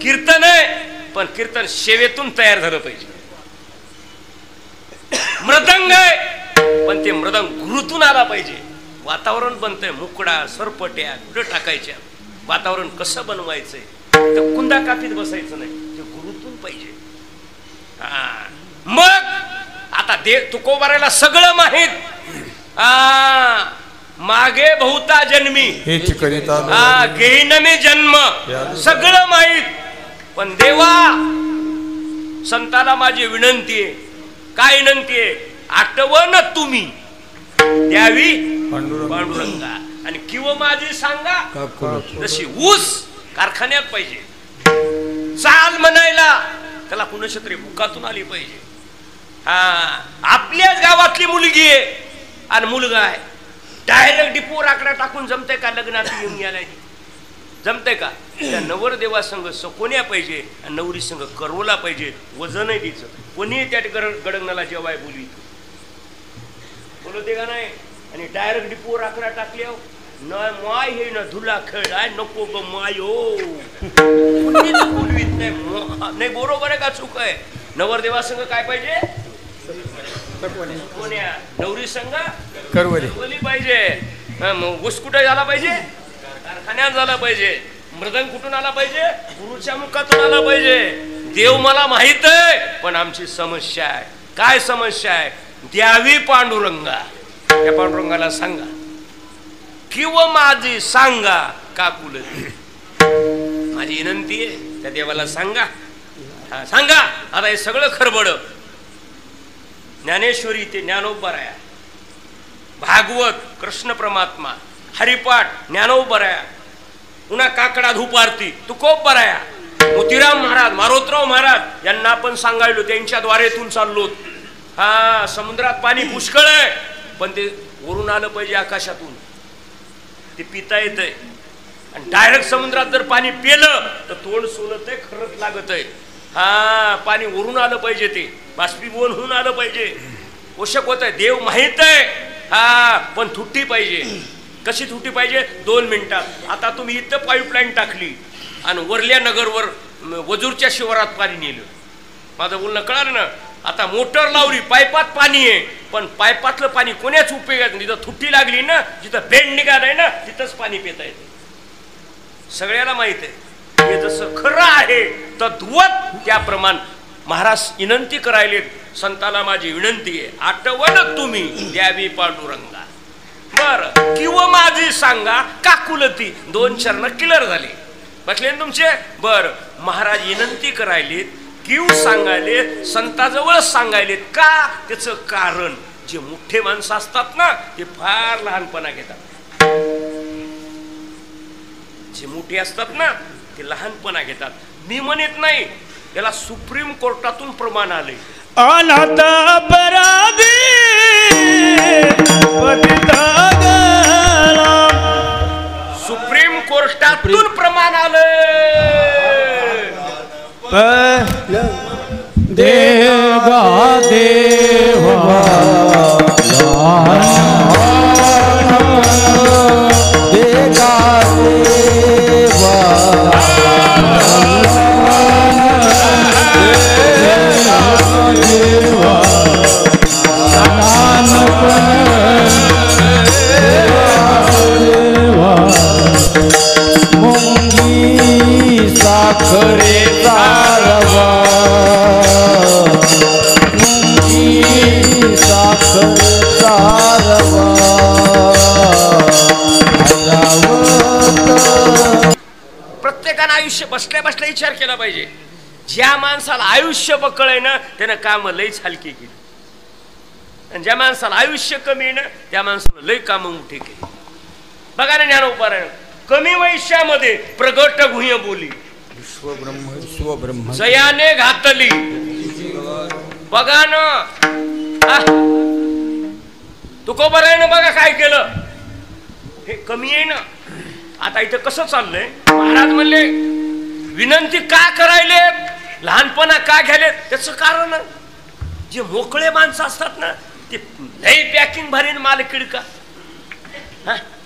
कीर्तन आहे पण कीर्तन सेवेतून तयार झालं पाहिजे. मृदंग आहे पण ते मृदंग गुरुतून आला पाहिजे. वातावरण बनतंय, मुकडा सरपट्या कुठं टाकायच्या, वातावरण कसं बनवायचंय, तर कुंदा कापीत बसायचं नाही, ते गुरुतून पाहिजे. मग आता तुकोबारायला सगळं माहित, मागे बहुता जन्मी घेईन मी जन्म, सगळं माहित. पण देवा संताला माझी विनंती आहे. काय विनंती आहे? आठवण तुम्ही द्यावी पांडुरंगा, आणि किंवा माझी सांगा जशी ऊस कारखान्यात पाहिजे. चाल म्हणायला त्याला कुणाच्या तरी मुखातून आली पाहिजे. आपल्याच गावातली मुलगी आहे आणि मुलगा आहे, डायरेक्ट डिपो राकडा टाकून जमतंय का? लग्नात येऊन गेला जमतंय का? त्या नवरदेवा संघ सकोन्या पाहिजे आणि नवरी संघ करवला पाहिजे. वजनही द्यायचं. कोणी त्या गडंगणाला जेवाय बोलवते का नाही? आणि डायरेक्ट डिपो राकडा टाकल्या न माय हे न धुला खेळाय नको ग माय हो, बोलवीत नाही. बरोबर आहे का चूक आहे? नवरदेवा संघ काय पाहिजे? कोण्या नवरी संघ करवली पाहिजे. ऊस कुठे झाला पाहिजे? कारखान्यात झाला पाहिजे. मृदंग कुठून आला पाहिजे? गुरुच्या मुखातून आला पाहिजे. देव मला माहित आहे, पण आमची समस्या आहे. काय समस्या आहे? द्यावी पांडुरंगा. त्या पांडुरंगाला सांगा किंवा माझी सांगा काकुलती, माझी विनंती आहे. त्या देवाला सांगा, सांगा. आता हे सगळं खरबड ज्ञानेश्वरी ते ज्ञानोबराया, भागवत कृष्ण परमात्मा, हरिपाठ ज्ञानोबराया, पुन्हा काकडा धूप आरती तुकोबराया, मोतीराम महाराज, मारोतराव महाराज यांना आपण सांगायलो, त्यांच्या द्वारेतून चाललो. समुद्रात पाणी पुष्कळ आहे, पण ते वरून आलं पाहिजे आकाशातून, ते पिता येतंय. आणि डायरेक्ट समुद्रात जर पाणी पिलं तर तोंड सोलत आहे, खरंच लागत आहे. पाणी वरून आलं पाहिजे, ते बाष्पीभवन होऊन आलं पाहिजे, पोषक होत आहे. देव माहित आहे, पण तुटी पाहिजे. कशी तुटी पाहिजे? 2 मिनिटात. आता तुम्ही इथं पाईपलाईन टाकली आणि वरल्या नगरवर वजूरच्या शिवारात पाणी नेलं, माझं बोलणं कळालं ना? आता मोटर लावली, पाईपात पाणी आहे, पण पाईपातलं पाणी कोण्याच उपयोगात? जिथं तुटी लागली ना, जिथं बेंड निघालाय ना, तिथंच पाणी पिता येते. सगळ्याला माहित आहे. हे जसं खरं आहे तद्वत त्याप्रमाणे महाराज विनंती करायले. संताला माझी विनंती आहे, आठवण तुम्ही द्यावी पांडुरंगा. बर किंवा माझी सांगा काकुलती. 2 चरण क्लिअर झाले, बसले ना तुमचे? बर महाराज विनंती करायलेत, किव सांगायले, संताजवळ सांगायलेत. का? त्याचं कारण जे मोठे माणसं असतात ना, ते फार लहानपणा घेतात. जे मोठे असतात ना, ते लहानपणा घेतात. मी म्हणत नाही, याला सुप्रीम कोर्टातून प्रमाण आले. अनाथ अपराधी सुप्रीम कोर्टातून प्रमाण आलं. देगा देवा देगा देवा मुंगी साखरे तारवा, मुंगी साखरे तारवा. प्रत्येकानं आयुष्य बसल्या बसल्या विचार केला पाहिजे. ज्या माणसाला आयुष्य बकळ आहे ना, त्यानं काम लईच हलकी केली, आणि ज्या माणसाला आयुष्य कमी आहे ना, त्या माणसाला लई काम मोठी केली. बघा ना ज्ञानोपारायण, कमी वैश्यामध्ये प्रगट गुह्य बोली, विश्वब्रह्म जयाने घातली. बघा ना तुकोबारायण बघा काय केलं. हे कमी आहे ना. आता इथं कसं चाललंय? महाराज म्हणले विनंती का करायले, लहानपणा का घ्यायले? त्याचं कारण जे मोकळे माणसं असतात ना, ते लई पॅकिंग भरीन माल किडका.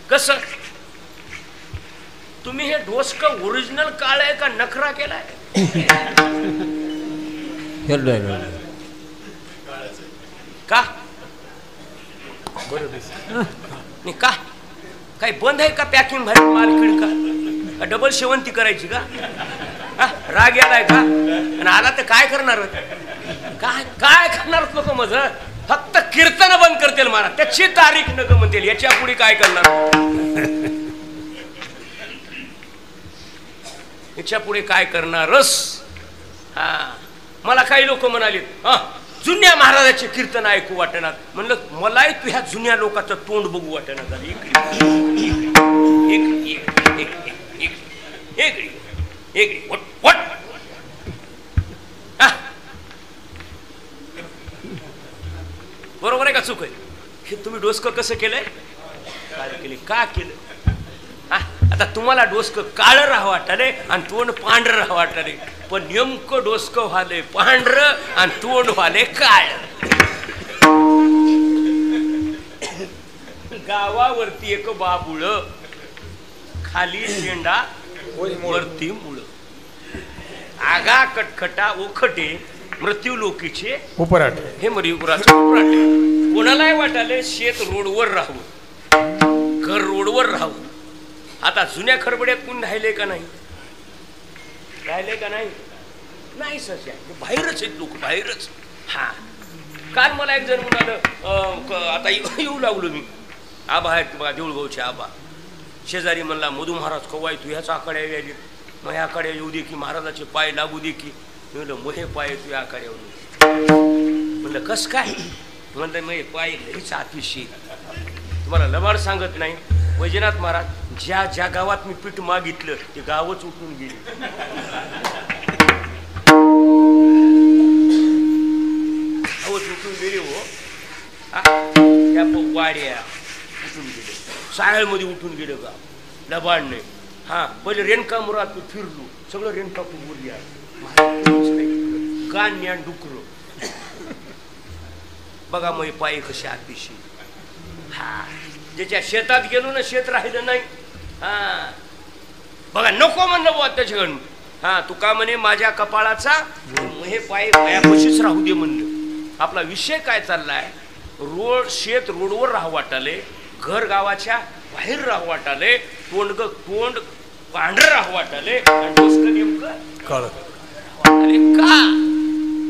कसं तुम्ही हे डोसक ओरिजिनल काळ आहे का नखरा केलाय? का बरं नाही का काही बंद आहे का पॅकिंग भारी माल का डबल शेवंती करायची का राग यालाय का आणि आला तर काय करणार काय काय करणार लोक मज फक्त कीर्तन बंद करतील मला त्याची तारीख नग म्हणतील याच्या पुढे काय करणार याच्या पुढे काय करणारस हा मला काही लोक म्हणाले जुन्या महाराजाचे कीर्तन ऐकू वाटणार म्हणलं मलाही तू ह्या जुन्या लोकांचं तोंड बघू वाटणार बरोबर आहे का चूक आहे हे तुम्ही डोसकं कसं केलंय काय केले का केलं आता तुम्हाला डोसकं काळं राहा वाटले आणि तोंड पांढरं राहा वाटले पण नेमकं डोसकं व्हाले पांढरं आणि तोंड व्हाले काळ गावावरती एक बाबुळ खाली शेंडा वरती मुळ आगा कटखटा ओखटे मृत्यू लोकीचे उपराटे हे मरियुराचे उपराटे कोणालाही वाटाले शेत रोडवर राहू घर रोडवर राहू आता जुन्या खडबड्यात कोण राहिले का नाही राहिले का नाही नाही सध्या बाहेरच आहेत लोक बाहेरच हा काल मला एक जण म्हणालं आता येऊ लागलो मी आबा आहेत बघा देऊळगावचे आबा शेजारी म्हणला मधू महाराज कवाय तू ह्याच आकडे यायचे मग ह्याकडे येऊ दे की महाराजाचे पाय लागू दे की म्हणलं मोहे पाय तू याकडे येऊ दे म्हणलं कस काय म्हणलं मग पाय लईच अतिशय तुम्हाला लबाड सांगत नाही वैजनाथ महाराज ज्या ज्या गावात मी पीठ मागितलं ते गावच उठून गेले गावच उठून गेले हो त्या वाड्या उठून गेले सायळमध्ये उठून गेले गाव लबाड नाही हा पहिले रेणका मुराद तू फिरलो सगळं रेणका बोलली गाण ज्ञान डुकरो बघा मग पाय कसे अतिशय हा ज्याच्या शेतात गेलो ना शेत राहिलं नाही हा बघा नको म्हणलं बुवा त्याच्याकडून हा तू का म्हणे माझ्या कपाळाचा हे पाय पायापाशीच राहू दे म्हणलं आपला विषय काय चाललाय रोड शेत रोडवर राहू वाटाले घर गावाच्या बाहेर राहू वाटाले तोंड पांढरं राहू वाटाले आणि डोसकं नेमकं अरे का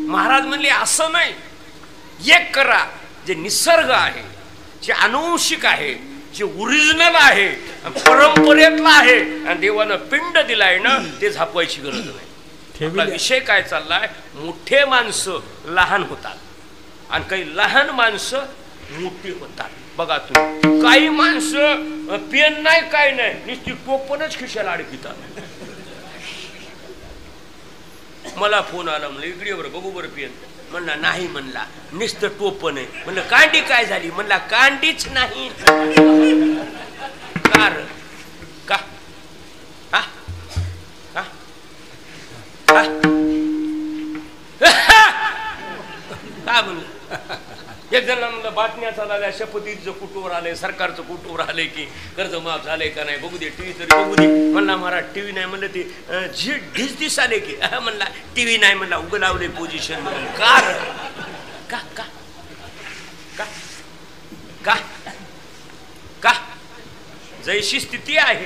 महाराज म्हणले असं नाही एक करा जे निसर्ग आहे जे अनुवंशिक आहे जे ओरिजिनल आहे परंपरेतला आहे आणि देवानं पिंड दिलाय ना ते झापवायची गरज नाही आपला विषय काय चाललाय मोठे माणसं लहान होतात आणि काही लहान माणसं मोठी होतात बघा तुम्ही काही माणसं पेन नाही काय नाही नुसती टोपणच खिशाला अडकितात मला फोन आला म्हणलं इकडे बरं बघू बरं पेन म्हणला नाही म्हणला नुसतं टोपण आहे म्हणलं कांडी काय झाली म्हणला कांडीच नाही कार का हा हा काय म्हणलं एक जण म्हणलं बातम्या चालल्या शपथीचं कुटुंब आलंय सरकारचं कुटुंब आलंय की कर्ज माफ झालंय का नाही बघू दे टीव्ही तरी बघू दे म्हणला महाराज टीव्ही नाही म्हणलं ते ढिस आले की म्हणला टीव्ही नाही म्हणला उगं लावले पोझिशन कार का का का का का जैशी स्थिती आहे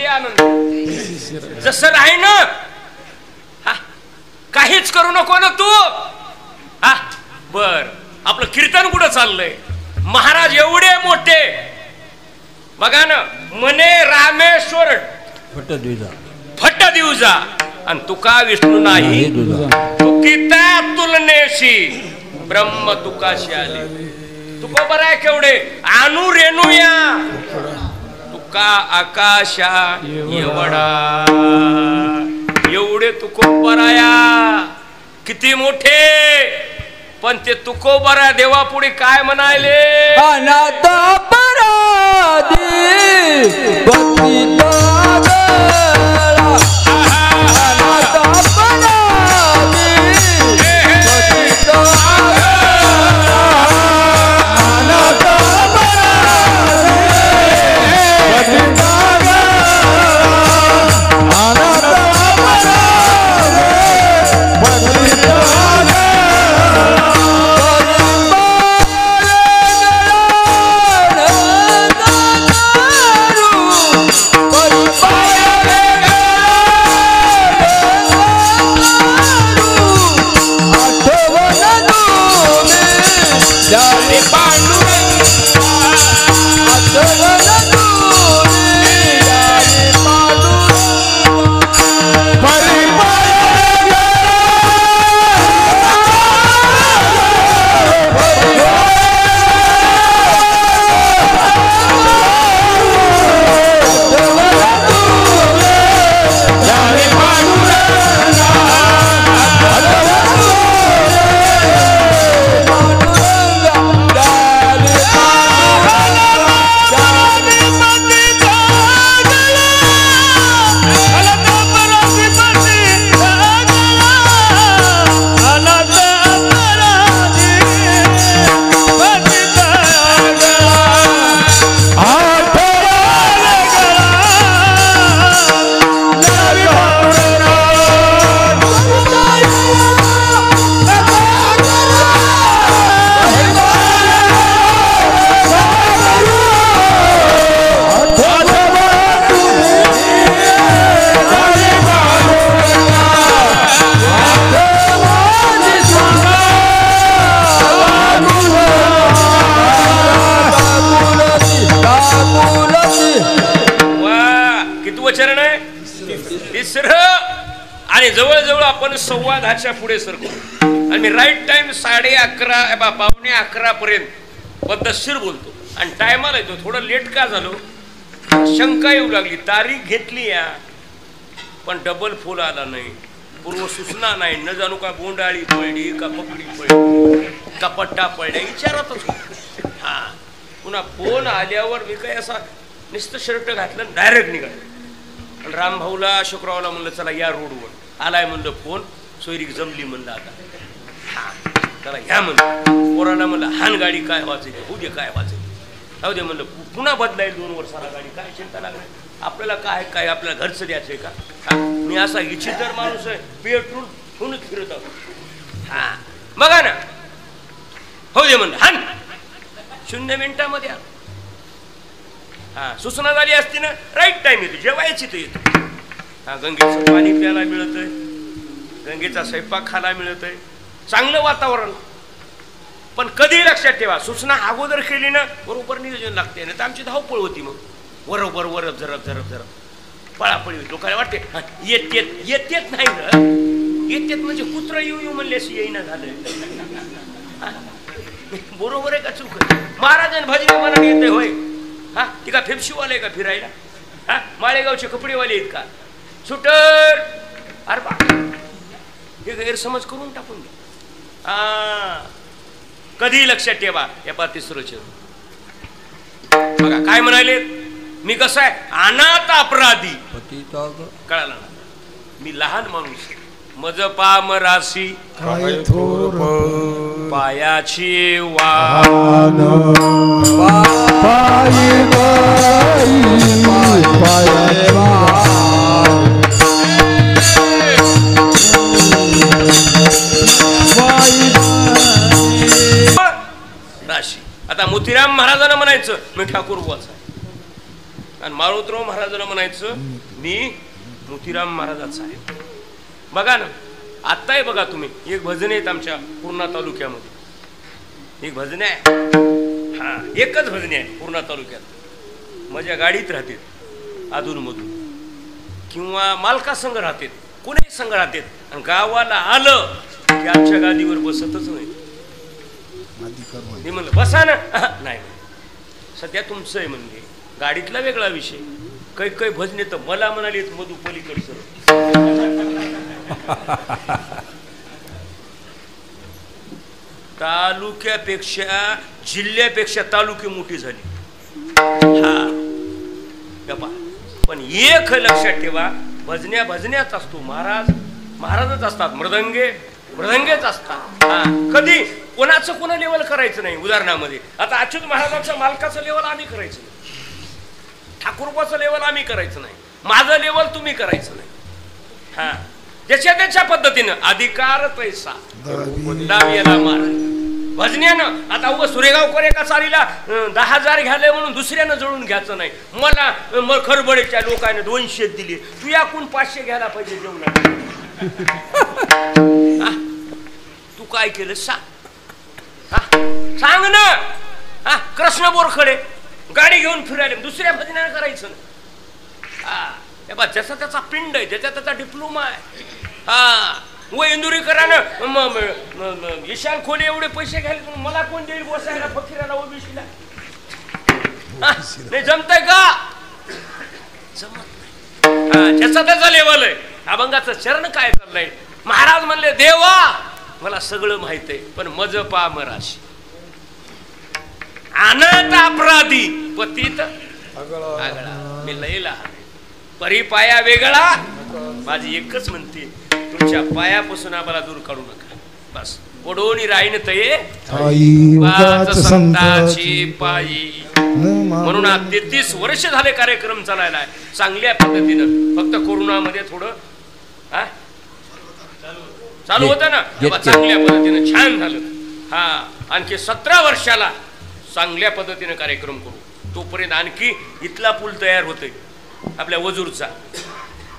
आनंद जसं राही ना हा काहीच करू नको ना तू हा बर आपलं कीर्तन कुठं चाललंय महाराज एवढे मोठे बघा ना मने रामेश्वर फट दिवजा आणि तुका विष्णू नाही तुकिता तुलनेशी ब्रह्म तुकाशी आले तुका बरं आहे केवढे आणू रेणूया तुका आकाशा एवढा एवढे तुकोबराया किती मोठे पण ते तुकोबरा देवा पुढे काय म्हणाले अनाथ अपराधी आणि जवळजवळ आपण 10:15 पुढे सरकू आणि मी राईट टाइम 11:30 पावणे 11 पर्यंत पद्धतशीर बोलतो आणि टायमाला येतो. थोडं लेट का झालो शंका येऊ लागली. तारीख घेतली या पण डबल फुल आला नाही, पूर्व सूचना नाही, न जाणू का बोंडाळी पडली का पकडी पडली का पट्टा पडल्या विचारतच. हा पुन्हा फोन आल्यावर मी काय असा नुसतं शर्ट घातलं डायरेक्ट निघालं. रामभाऊला शुक्रवारला म्हणलं चला या रोडवर आलाय म्हणलं फोन, सोयरीक जमली म्हणलं आता हा चला ह्या म्हणलं. पोराला म्हणलं हान गाडी काय वाचायची होऊ दे काय वाचायची जाऊ दे म्हणलं, पुन्हा बदलाईल 2 वर्षाला गाडी काय चिंता लागणार आपल्याला. काय आपल्याला घरचं द्यायचंय का. हा मी असा इच्छितर माणूस आहे, पेट्रोल होऊनच फिरत आहो. हा बघा ना हो दे म्हणलं हान 0 मिनिटामध्ये. हा सूचना झाली असती ना राईट टाइम येतो, जेवायची तर येतो. हा गंगेचं पाणी प्यायला मिळतंय, गंगेचा स्वयंपाक खायला मिळतंय, चांगलं वातावरण. पण कधी लक्षात ठेवा सूचना अगोदर केली ना बरोबर नियोजन लागते ना. तर आमची धावपळ होती मग बरोबर वरप झरप पळापळी होती. लोकांना वाटते येतेत नाही ना, येतेत म्हणजे कुत्र येऊ म्हणल्याशी येईना झालं. बरोबर आहे का चूक. महाराजांनी भजनी मनाने येते होय. हा ती का फेपशीवाले का फिरायला. हा माळेगावचे कपडेवाले आहेत का सुटर. अरे बा हे गैरसमज करून टाकून द्या. हा कधी लक्षात ठेवा. या पा 3रं बघा काय म्हणाले. मी कसं आहे अनाथ अपराधी कळाला ना. मी लहान माणूस मज पाम राशी पायाची वाहन राशी. आता मोतीराम महाराजांना म्हणायचं मी ठाकूर बुवाचा आणि मारुतराव महाराजांना म्हणायचं मी मोतीराम महाराजाचा आहे. बघा ना आत्ताही बघा तुम्ही एक भजने आहेत आमच्या पूर्णा तालुक्यामध्ये. एक भजने आहे हा एकच भजने आहे पूर्णा तालुक्यात. माझ्या गाडीत राहते अधूनमधून किंवा मालका संघ राहते कोणी संघ राहते आणि गावाला आलं की आमच्या गादीवर बसतच नाही. मी म्हणलं बसा ना नाही सध्या तुमचं आहे म्हणजे गाडीतला वेगळा विषय. काही भजने तर मला म्हणाले मधु पलीकडचं. तालुक्यापेक्षा जिल्ह्यापेक्षा तालुके मोठी झाली. हा पण एक लक्षात ठेवा भजन्याच असतो. महाराजच असतात, मृदंगेच असतात. हा कधी कोणाचं कोणा लेवल करायचं नाही. उदाहरणामध्ये आता अच्युत महाराजांच्या मालकाचं लेवल आम्ही करायचं नाही, ठाकूरबाचं लेवल आम्ही करायचं नाही, माझं लेवल तुम्ही करायचं नाही. हा ज्याच्या त्याच्या पद्धतीनं अधिकार पैसा डावीला मार भजन्यानं. आता उभं सुरेगावकर एका चालीला 10,000 घ्याले म्हणून दुसऱ्यानं जळून घ्यायचं नाही. मला खरबडेच्या लोकांनी 200 दिली, तू याकून 500 घ्यायला पाहिजे जेवणात. तू काय केलं सांग ना. हा कृष्ण बोरखडे गाडी घेऊन फिरायला दुसऱ्या भजन्यानं करायचं ना. ज्याचा त्याचा पिंड आहे, ज्याचा त्याचा डिप्लोमा आहे. हा व इंदुरीकरानं विशाल खोले एवढे पैसे घ्यायला मला कोण देईल बसायला फकीराला ओबीसीला. नाही जमतंय का. जमत नाही. ज्याचा त्याचा लेवल आहे. अभंगाचं चरण काय चाललंय. महाराज म्हणले देवा मला सगळं माहित आहे पण मज पाम राशी अनाथ अपराधी पतित आगळा. मी लय लहान परी पाया वेगळा. माझी एकच म्हणते तुमच्या पायापासून आम्हाला दूर काढू नका. बस ओढोनी राहीन तये संताची पायी. म्हणून 33 वर्ष झाले कार्यक्रम चालायला आहे चांगल्या पद्धतीनं. फक्त कोरोनामध्ये थोडं चालू होतं ना चांगल्या पद्धतीनं छान झालं. हा आणखी 17 वर्षाला चांगल्या पद्धतीनं कार्यक्रम करू. तोपर्यंत आणखी इथला पूल तयार होतोय आपल्या वजूरचा.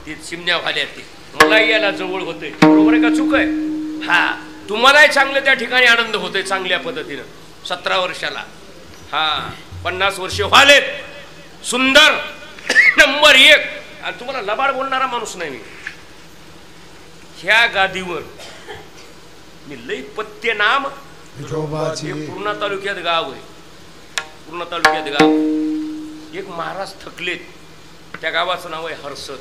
ती चिमण्या व्हाल्या ते मला याला जवळ होतंय. बरोबर आहे का चूक आहे. हा तुम्हालाही चांगलं त्या ठिकाणी आनंद होतोय चांगल्या पद्धतीनं. 17 वर्षाला हा 50 वर्ष व्हालेत. सुंदर नंबर 1. आणि तुम्हाला लबाड बोलणारा माणूस नाही मी. ह्या गादीवर मी लई पत्ते नाम विठोबाची पूर्णा तालुक्यात गाव आहे. पूर्णा तालुक्यात गाव एक महाराज थकलेत. त्या गावाचं नाव आहे हर्सद,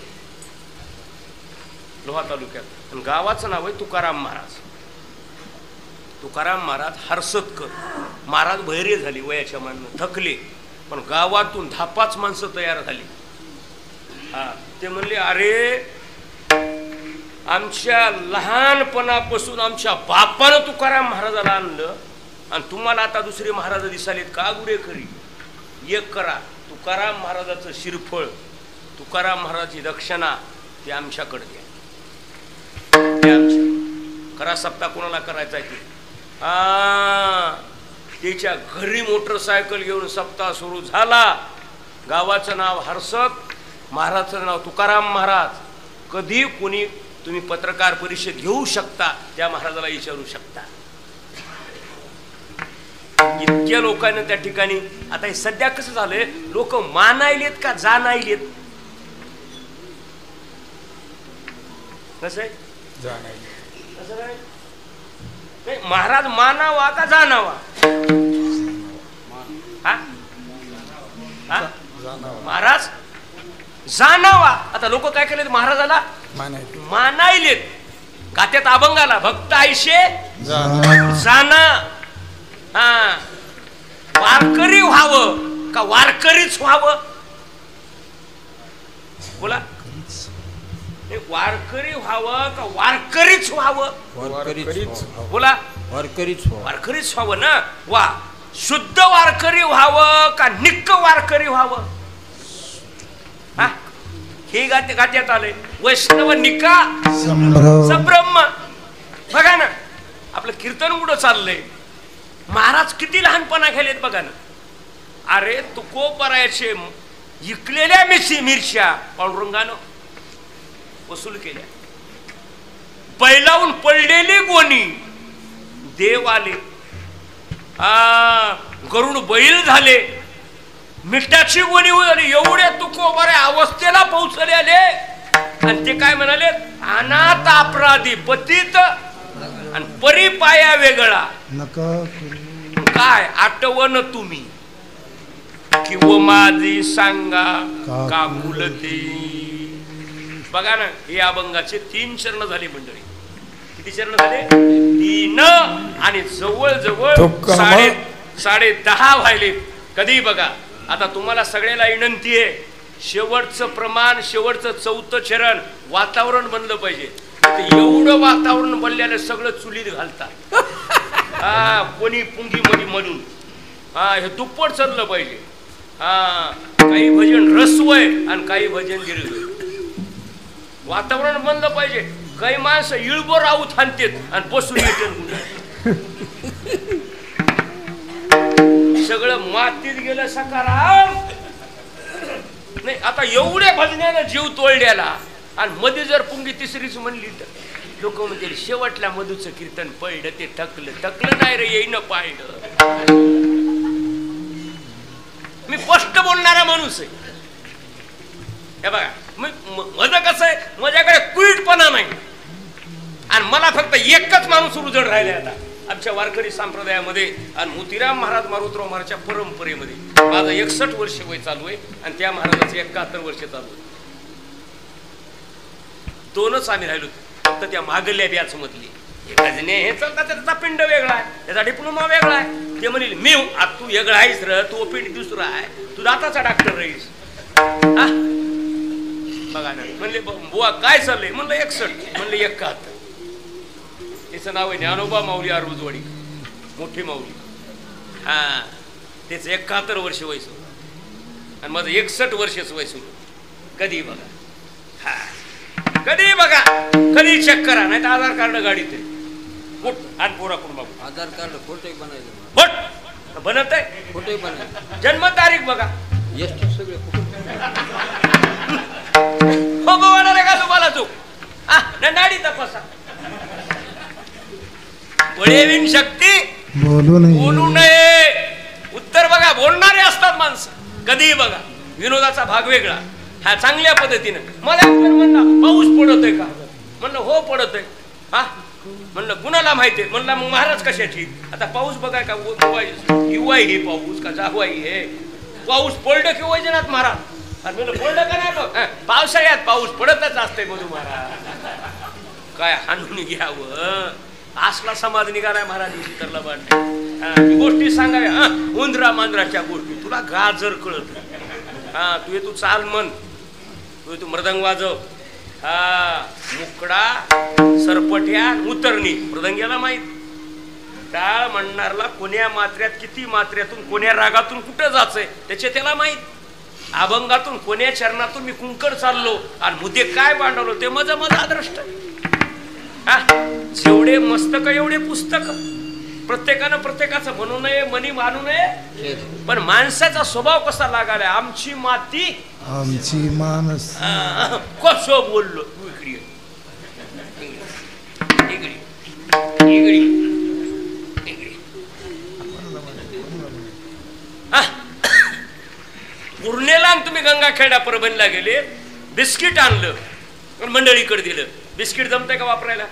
लोहा तालुक्यात. आणि गावाचं नाव आहे तुकाराम महाराज. तुकाराम महाराज हर्सदकर महाराज बहिरे झाले, वयाच्या मानानं थकले. पण गावातून 10-5 माणसं तयार झाली. हा, ते म्हणले अरे आमच्या लहानपणापासून आमच्या बापानं तुकाराम महाराजाला आणलं आणि तुम्हाला आता दुसरे महाराज दिसालेत का गुरे खरी. एक करा, तुकाराम महाराजाचं शिरफळ, तुकाराम महाराजाची दक्षिणा ते आमच्याकडे द्या. ते आमच्या करा. सप्ताह कोणाला करायचा आहे ते त्याच्या घरी मोटरसायकल घेऊन सप्ताह सुरू झाला. गावाचं नाव हर्सद, महाराजचं नाव तुकाराम महाराज. कधी कोणी तुम्ही पत्रकार परिषद घेऊ शकता, त्या महाराजाला विचारू शकता. इतक्या लोकांना त्या ठिकाणी. आता हे सध्या कसं झालंय, लोक मानायलेत का जाणायलेत? कसं आहे? कसं काय? नाही, महाराज मानावा का जाणावा? हा? महाराज जाणावा. आता लोक काय केलेत, महाराजाला मानायलेत. गात्यात अभंगाला भक्त आयशे जाना. हा, वारकरी व्हावं का वारकरीच व्हावं? बोला, वारकरी व्हावं का वारकरीच व्हावं? बोला, वारकरीच व्हावं ना. वा, शुद्ध वारकरी व्हावं का निक्क वारकरी व्हावं? हा, हे गात्यात आलंय. वैष्णव निका संभ्रम. बघा ना, आपलं कीर्तन कुठं चाललंय. महाराज किती लहानपणा गेलेत बघा ना. अरे तुकोबरायाचे इकलेल्या मिरच्या पांडुरंगानं वसूल केल्या. बैलावून पडलेली गोणी देव आले. गरुड बैल झाले, मिठाची गोणी झाली. एवढ्या तुकोबऱ्या अवस्थेला पोहोचले आले. आणि ते काय म्हणाले, अनाथ अपराधी पतित आणि परिपाया वेगळा. काय आठवण तुम्ही किंवा माझी सांगा का कुलती. बघा ना, हे अभंगाचे 3 चरण झाले मंडळी. किती चरण झाले? 3. आणि जवळ 10:30 व्हायले. कधी बघा. आता तुम्हाला सगळ्याला विनंती आहे, शेवटचं प्रमाण, शेवटचं 4थं चरण वातावरण बनलं पाहिजे. एवढं वातावरण बनल्याने सगळं चुलीत घालतात. कोणी पुंगी मध्ये म्हणून हे दुप्पट चाललं पाहिजे. काही भजन रसवय आणि काही भजन गिरवय. वातावरण बनलं पाहिजे. काही माणसं इळबो राहू थांबतेत आणि बसून येते. सगळं मातीत गेलं सकाराम नाही. आता एवढ्या भजनानं जीव तोडल्याला आणि मध्ये जर पुंगी तिसरीच म्हणली तर लोक म्हणतील शेवटल्या मधूचं कीर्तन पडलं ते थकलं नाही रे, येईन पाळलं. मी स्पष्ट बोलणारा माणूस आहे. हे बघा, माझं कसं आहे, माझ्याकडे कुईटपणा नाही. आणि मला फक्त एकच माणूस रुजड राहिले आता आमच्या वारकरी संप्रदायामध्ये. आणि मोतीराम महाराज मारुतराव महाराजच्या परंपरेमध्ये माझं 61 वर्ष वय चालू आहे आणि त्या महाराजाचं 71 वर्ष चालू आहे. 2च आम्ही राहिलो. फक्त त्या मागल्या बॅच मधली एखादने हे चालतात, त्याचा पिंड वेगळा आहे, त्याचा डिप्लोमा वेगळा आहे. ते म्हणेल मी तू वेगळा आहेस र, तू पिंड दुसरा आहे, तू दाताचा डॉक्टर राहीस. बघा ना, म्हणले बुवा काय चाललंय? म्हणलं 61. म्हणले 71. त्याचं नाव आहे ज्ञानोबा माऊली आरुजवाडी, मोठी माऊली. त्याचं 71 वर्ष वयस आणि माझं 61 वर्षच वयस. कधी बघा, कधी बघा, कधी चेक करा. नाही तर आधार कार्ड गाडीत आहे. पोरा करून बाबू आधार कार्ड फोटो बनायचं. बनत आहे, फोटो बनायचं. जन्मतारीख बघा. सगळे हो गोवाला का तुम्हाला तू नाडी तपासा. वळेविन शक्ती बोलू नये. उत्तर बघा, बोलणारे असतात माणसं. कधी बघा, विनोदाचा भाग वेगळा. हा चांगल्या पद्धतीनं. मला म्हणला पाऊस पडतोय का? म्हणलं हो पडत आहे. हा म्हणलं कुणाला माहिती आहे? म्हणलं मग महाराज कशाची? आता पाऊस बघाय का किंवा हे पाऊस का जागवाई हे पाऊस पडलं किंवा जनात महाराज. आणि म्हणलं पडलं का नाही बघ पावसाळ्यात पाऊस पडतच असते मधू महाराज. काय हाणून घ्यावं असला समाज निघालाय महाराज तरला वाटते. गोष्टी सांगाव्या उंदरा मांजराच्या गोष्टी तुला गाजर कळत. हा तू चाल म्हण तू मृदंग वाजव. हा मुकडा सरपट्या उतरणी मृदंग्याला माहित. टाळ म्हणणारला कोण्या मात्र्यात किती मात्र्यातून कोण्या रागातून कुठं जायचंय त्याचे त्याला माहित. अभंगातून कोण्या चरणातून मी कुंकड चाललो आणि मुद्दे काय मांडवलो ते माझं आदृष्ट. जेवढे मस्तक एवढे पुस्तक. प्रत्येकानं प्रत्येकाचं म्हणू नये मनी मानू नये. पण माणसाचा स्वभाव कसा लागायला आमची माती आमची माणस कसं बोललो तू इकडे पूर्णेला तुम्ही गंगाखेडा परभणीला गेले बिस्किट आणलं मंडळीकडे दिलं. बिस्किट जमतंय का वापरायला?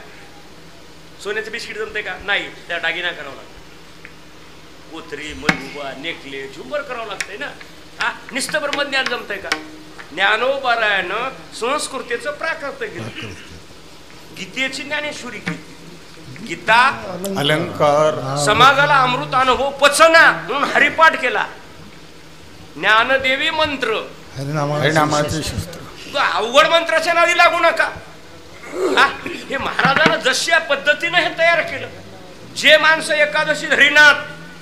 सोन्याचं बिस्किट जमतंय का? नाही. त्या दागिना करावं लागतं. कोथरी मलबुबा नेकलेस झुंबर करावं लागतंय ना. हा निष्ठ ब्रह्मज्ञान जमतंय का? ज्ञानोबरायानं संस्कृतीचं प्राकृत घेतलं. गीतेची ज्ञानेश्वरी केली. गीता अलंकार समाजाला अमृत अनुभव पचना म्हणून हरिपाठ केला. ज्ञानदेवी मंत्र हरिनामाचे शस्त्र. अवघड मंत्राच्या नादी लागू नका. हे महाराजांना जशा पद्धतीने हे तयार केलं. जे माणसं एकादशी धरीनात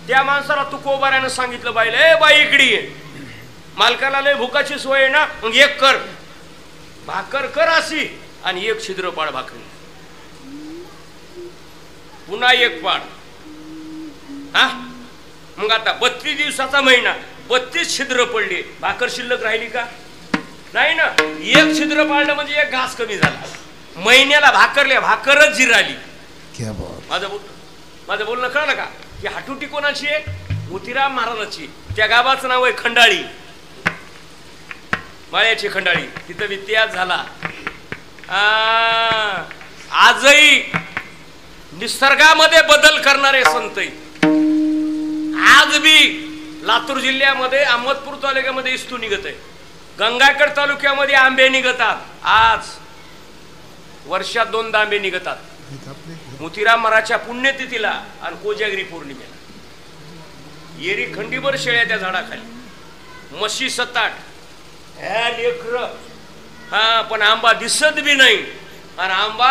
त्या माणसाला तुकोबाऱ्यानं सांगितलं बाई ए बाई इकडे ये मालकाला लय भुकाची सोय आहे ना मग एक कर भाकर कर अशी आणि एक छिद्र पाड भाकरी पुन्हा एक पाड. हा मग आता 32 दिवसाचा महिना 32 छिद्र पडले भाकर शिल्लक राहिली का? नाही ना. एक छिद्र पाडलं म्हणजे एक घास कमी झाला. महिन्याला भाकरच जिराली. माझं बोलणं कळलं का? की हाटुटी कोणाची आहे? मोतीराम महाराजांची. त्या गावाचं नाव आहे खंडाळी. माळ्याची खंडाळी. तिथं इतिहास झाला. आजही निसर्गामध्ये बदल करणारे संत आज बी लातूर जिल्ह्यामध्ये अहमदपूर तालुक्यामध्ये इस्तू निघत आहे. गंगाखेड तालुक्यामध्ये आंबे निघतात. आज वर्षात 2 आंबे निघतात. मोतीराम महाराजच्या पुण्यतिथीला आणि कोजागिरी पौर्णिमेला. येरी खंडीभर शेळ्या त्या झाडाखाली म्हशी 7-8 ह्या लेकर. हा पण आंबा दिसत बी नाही आणि आंबा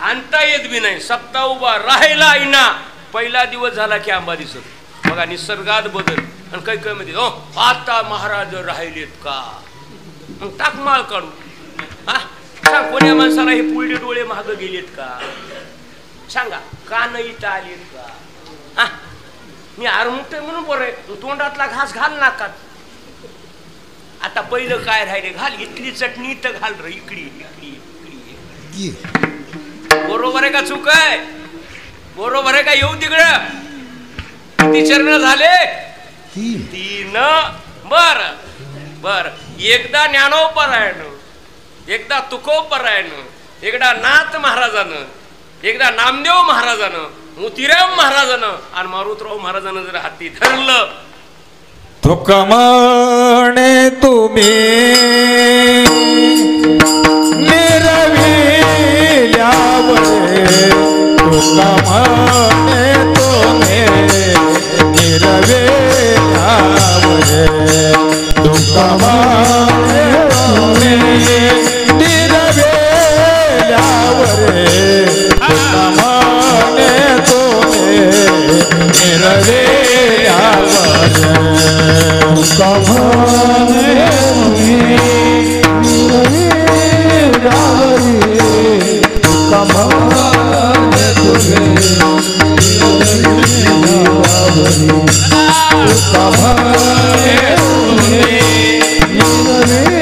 आणता येत बी नाही. सप्ताह उभा राहायला आईना पहिला दिवस झाला की आंबा दिसत. बघा निसर्गात बदल. आणि काही मध्ये आता महाराज राहिलेत का? मग टाक माळ काढू. हा सांग कोण्या माणसाला हे पुढे डोळे महाग गेलेत का? सांगा का नाही आलेत का? हा मी आरमुठ म्हणून बरं तोंडातला घास घाल नाकात. आता पहिलं काय राहिले घाल इथली चटणी तर घाल रे इकडी इकडी इकडी. बरोबर आहे का चूक आहे? बरोबर आहे का? येऊ तिकडं. किती चरण झाले? 3. बर एकदा ज्ञानोपरायण एकदा तुकोपरायण एकदा नाथ महाराजानं एकदा नामदेव महाराजानं मोतीराम महाराजानं आणि मारुतराव महाराजानं जर हाती धरलं तुक म्हणे तुम्ही निरविल्यावरे तुक म्हणे तुम्ही निरविल्यावरे तुक म्हणे तुम्ही निरविल्यावरे तुक म्हणे तुम्ही निरविल्यावरे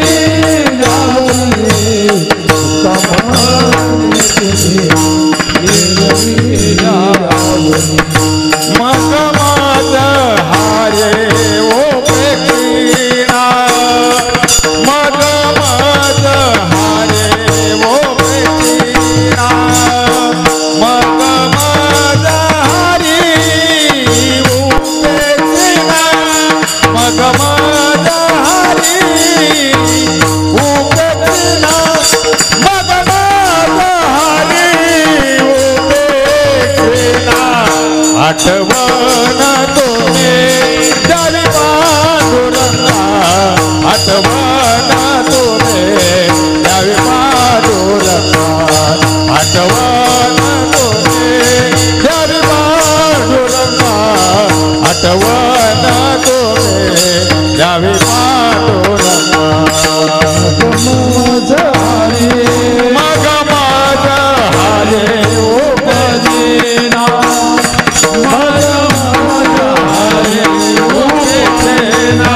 आठवण तुझे द्यावी पांडुरंगा आठवण तुझे द्यावी पांडुरंगा मग माझ हारे उपजीना मग माझ हारे उपजीना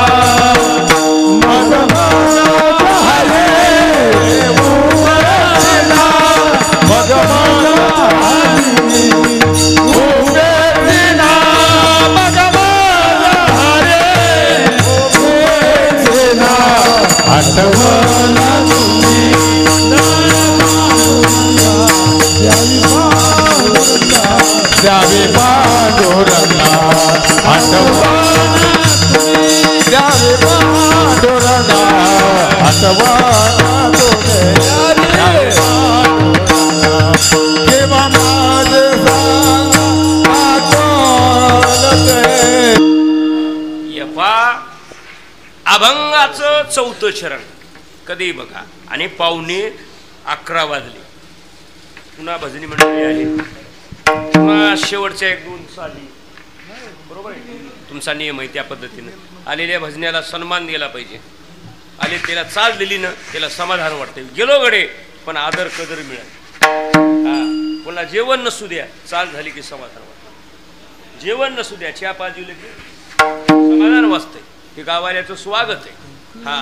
मग माझ हारे उपजीना मग माझ हारे उपजीना मग माझ हारे उपजीना आठवण तुझी द्यावी पांडुरंगा आठवण द्यावी पांडुरंगा आठवण तुझे द्यावी पांडुरंगा केव्हा माझे आठवणते यपा अभंगाचं 4थं चरण कधी बघा आणि 11:15 वाजले. पुन्हा भजनी मंडळी आहे, पुन्हा शेवटच्या 1-2 साली बरोबर आहे. तुमचा नियम आहे त्या पद्धतीनं आलेल्या भजन्याला सन्मान दिला पाहिजे. आले त्याला चाल दिली ना त्याला समाधान वाटते. गेलो गडे पण आदर कदर मिळेल. हा पुन्हा जेवण नसू द्या चाल झाली की समाधान वाटतं. जेवण नसू द्या चहा पाजवलं की समाधान वाचतंय. हे गावाल्याचं स्वागत आहे. हा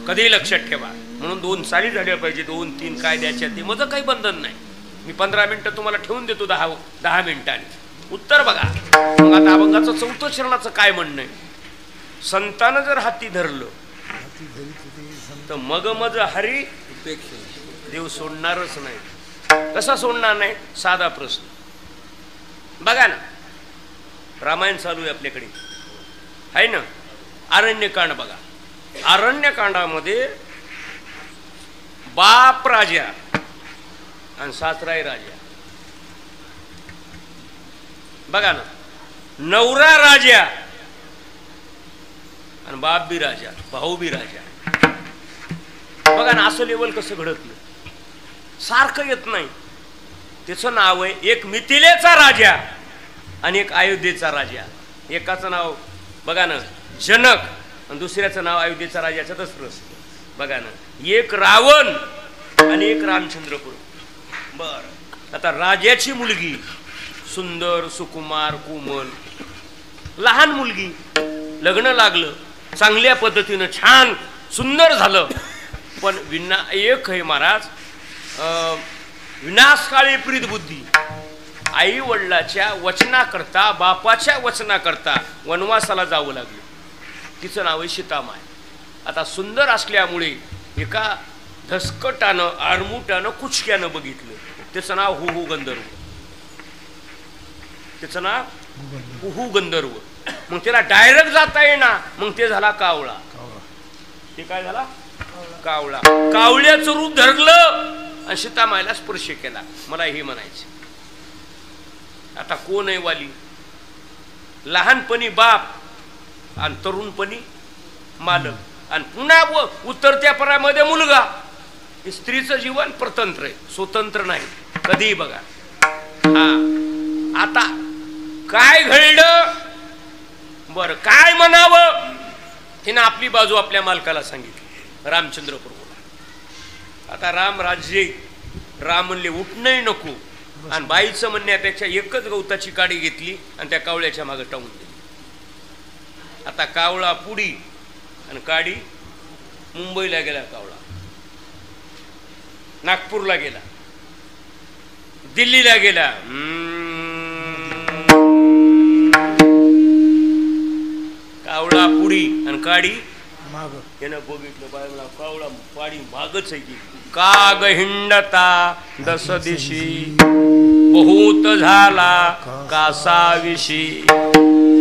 कधी लक्षात ठेवा. म्हणून 2 साली झाल्या पाहिजे. 2-3 काय द्यायच्या ते माझं काही बंधन नाही. मी 15 मिनिटं तुम्हाला ठेवून देतो 10 मिनिटांनी उत्तर बघा. मग आता अभंगाचं 4थं चरणाचं काय म्हणणं आहे. संतानं जर हाती धरलं तर मग मज हरी देव सोडणारच नाही. कसा सोडणार नाही. साधा प्रश्न बघा ना. रामायण चालू आहे आपल्याकडे आहे ना. अरण्यकांड बघा. अरण्यकांडामध्ये बाप राजा आणि सासराय राजा बघा ना. नवरा राजा आणि बाप बी राजा भाऊ बी राजा बघा ना. असं लेवल कसं घडत नाही. सारखं येत नाही. त्याचं नाव आहे एक मिथिलेचा राजा आणि एक अयोध्येचा राजा. एकाचं नाव बघा ना जनक आणि दुसऱ्याचं नाव अयोध्येचा राजाचं दशरथ बघा ना. एक रावण आणि एक रामचंद्रपूर. बर आता राजाची मुलगी सुंदर सुकुमार कोमल लहान मुलगी लग्न लागलं चांगल्या पद्धतीनं छान सुंदर झालं. पण एक आहे महाराज विनाशकाळी प्रीत बुद्धी. आई वडिलाच्या वचनाकरता बापाच्या वचनाकरता वनवासाला जावं लागलं. तिचं नाव आहे सीतामाय. आता सुंदर असल्यामुळे एका धसकटानं आरमुटानं कुचक्यानं बघितलं. त्याचं नाव हुहू गंधर्व. त्याचं नाव हुहू गंधर्व. मग त्याला डायरेक्ट जाता येईना. मग ते झाला कावळा. ते काय झाला कावळा. कावळ्याचं रूप धरलं आणि सीतामायला स्पर्श केला. मला हे म्हणायचं आता कोण आहे वाली. लहानपणी बाप आणि तरुणपणी मालक आणि पुन्हा उतरत्या परामध्ये मुलगा. स्त्रीचं जीवन परतंत्र आहे स्वतंत्र नाही कधीही बघा. हा आता काय घडलं बरं काय म्हणावं. तिनं आपली बाजू आपल्या मालकाला सांगितली रामचंद्रपूर. आता राम राज्य राम म्हणले उठणंही नको आणि बाईचं म्हणण्यापेक्षा एकच गवताची काडी घेतली आणि त्या कावळ्याच्या मागे टाकून दिली. आता कावळा पुढी आणि काडी मुंबईला गेला. कावळा नागपूरला गेला दिल्लीला गेला. कावळा पुढी आणि काडी माग. त्यानं बघितलं बाळा कावळा पाडी मागच आहे की. काग हिंडता दस दिशी बहुत झाला कासाविशी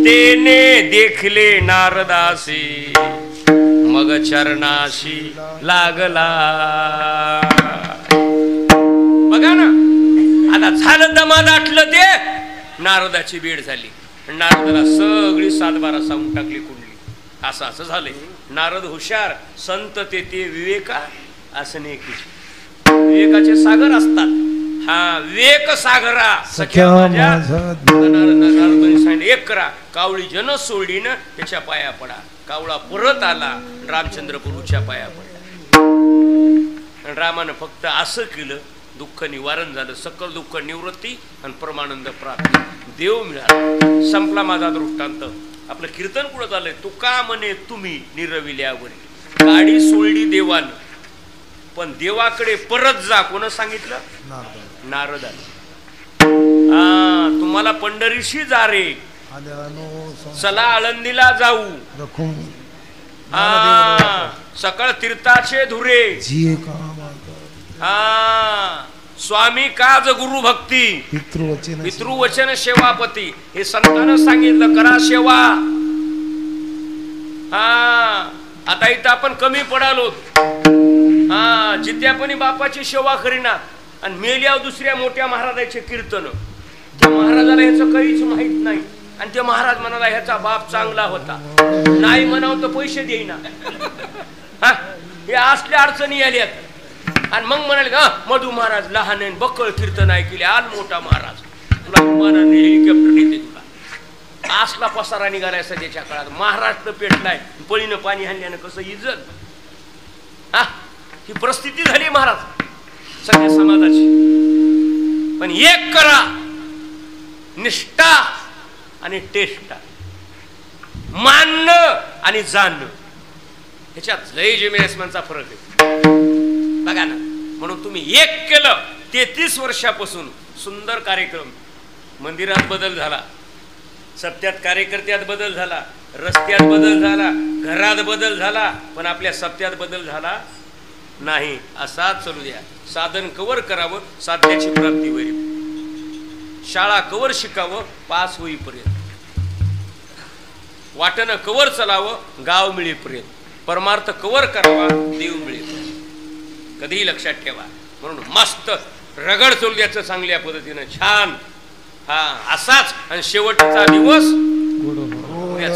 तेने देखले नारदासी मग चरणाशी लागला. बघा ना आता झालं दमा दाटलं ते नारदाची भेट झाली. नारदाला सगळी 7-12 सांगून टाकली कुंडली. असं झालंय. नारद हुशार संत ते विवेका असणे की विवेकाचे सागर असतात. हा वेक सागरा सख्या माझा नारदांनी सांगितलं एक करा, कावळी जन सोडली ना त्याच्या पाया पडा. कावळा परत आला, रामचंद्र प्रभूच्या पाया पडला. रामानं फक्त असं केलं, दुःख निवारण झालं, सकल दुःख निवृत्ती आणि परमानंद प्राप्ती, देव मिळाला. संपला माझा दृष्टांत. आपलं कीर्तन कुठं झालंय? तुका म्हणे तुम्ही निरविल्यावरी, गाडी सोडली देवानं, पण देवाकडे परत जा. कोण सांगितलं? नारदाने. तुम्हाला पंढरीशी जा रे, चला आळंदीला जाऊ, सकळ तीर्थाचे धुरे, स्वामी काज गुरु भक्ती, पितृवचन सेवापती. हे संतांना सांगितलं, करा सेवा. आता इथं आपण कमी पडालो. जिद्यापणी बापाची सेवा करीना आणि मेल्यावर दुसऱ्या मोठ्या महाराजाचे कीर्तन. त्या महाराजाला ह्याचं काहीच माहित नाही आणि ते महाराज म्हणाला ह्याचा बाप चांगला होता. नाही म्हणावं तर पैसे देईना. हे असल्या अडचणी आल्यात. आणि मग म्हणाले मधु महाराज लहान आहे, बक्कळ कीर्तन ऐकले, आल मोठा महाराज, तुला विमानाने हेलिकॉप्टर नेते तुला. असला पसारा निघालाय सध्याच्या काळात. महाराष्ट्र पेटलाय, पळीनं पाणी हाणल्यानं कसं इज्जत. ही परिस्थिती झाली महाराज सगळ्या समाजाची. पण एक करा, निष्ठा आणि टेष्टा, मानणं आणि जाणणं, ह्याच्यात लय जमीन आसमानचा फरक आहे बघा ना. म्हणून तुम्ही एक केलं, 33 वर्षापासून सुंदर कार्यक्रम. मंदिरात बदल झाला, सत्यात कार्यकर्त्यात बदल झाला, रस्त्यात बदल झाला, घरात बदल झाला, पण आपल्या सत्यात बदल झाला नाही. असाच चालू द्या. साधन कवर करावं, साध्याची प्राप्ती होईल. शाळा कवर शिकावं, पास होईपर्यंत. वाटणं कवर चलावं, गाव मिळेपर्यंत. परमार्थ कवर करावा, देव मिळेपर्यंत. कधीही लक्षात ठेवा. म्हणून मस्त रगड चालू द्यायचं चांगल्या पद्धतीनं, छान. असाच आणि शेवटचा दिवस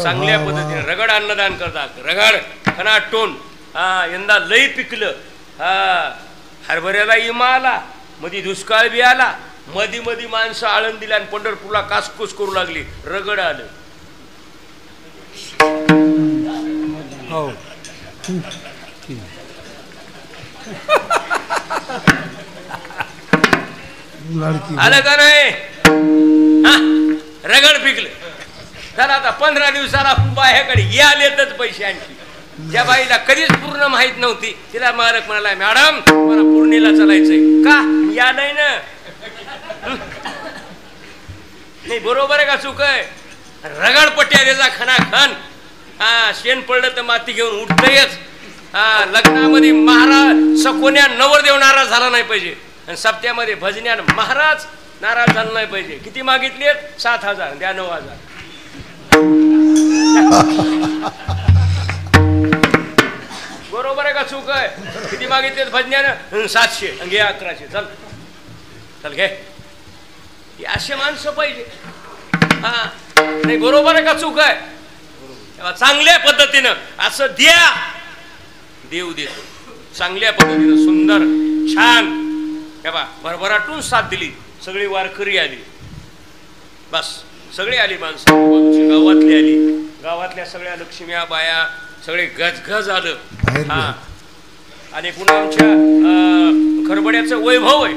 चांगल्या पद्धतीने रगड अन्नदान करतात. रगड खनाटोन. यंदा लई पिकलं. हरभऱ्याला इमा आला, मध्ये दुष्काळ बी आला, मधी मधी माणसं आळंदीला आणि पंढरपूरला कासकूस करू लागली. रगड आलं. हो आलं का नाही? रगड पिकलं. तर आता 15 दिवसाला बाह्याकडे आलेतच पैसे. आणखी ज्या बाईला कधीच पूर्ण माहित नव्हती, तिला मालक म्हणाला, मॅडम मला पूर्णेला चालायचंय. का? या नाही ना. नाही, बरोबर आहे का चूक आहे? रगड पट्ट्या द्यायचा खनाखन. शेण पडलं तर माती घेऊन उठतयच. लग्नामध्ये महाराज सकोन्या नवरदेव नाराज झाला नाही पाहिजे, आणि सप्त्यामध्ये भजन्यान महाराज नाराज झाला नाही पाहिजे. किती मागितले? 7,000 द्या, 9,000. बरोबर आहे का चूक आहे? किती मागितले भजन्यानं? 700. घे 1100. चल चल घे. असे माणसं पाहिजे. नाही, बरोबर आहे का चूक आहे? चांगल्या पद्धतीनं असं द्या, देव देतो. चांगल्या पद्धतीनं सुंदर छान भरभराटून साथ दिली. सगळी वारकरी आली, बस सगळी आली माणसं, गावातली आली, गावातल्या सगळ्या लक्ष्म्या बाया सगळे गजगज आलं. आणि पुन्हा आमच्या खरबड्याचं वैभव आहे.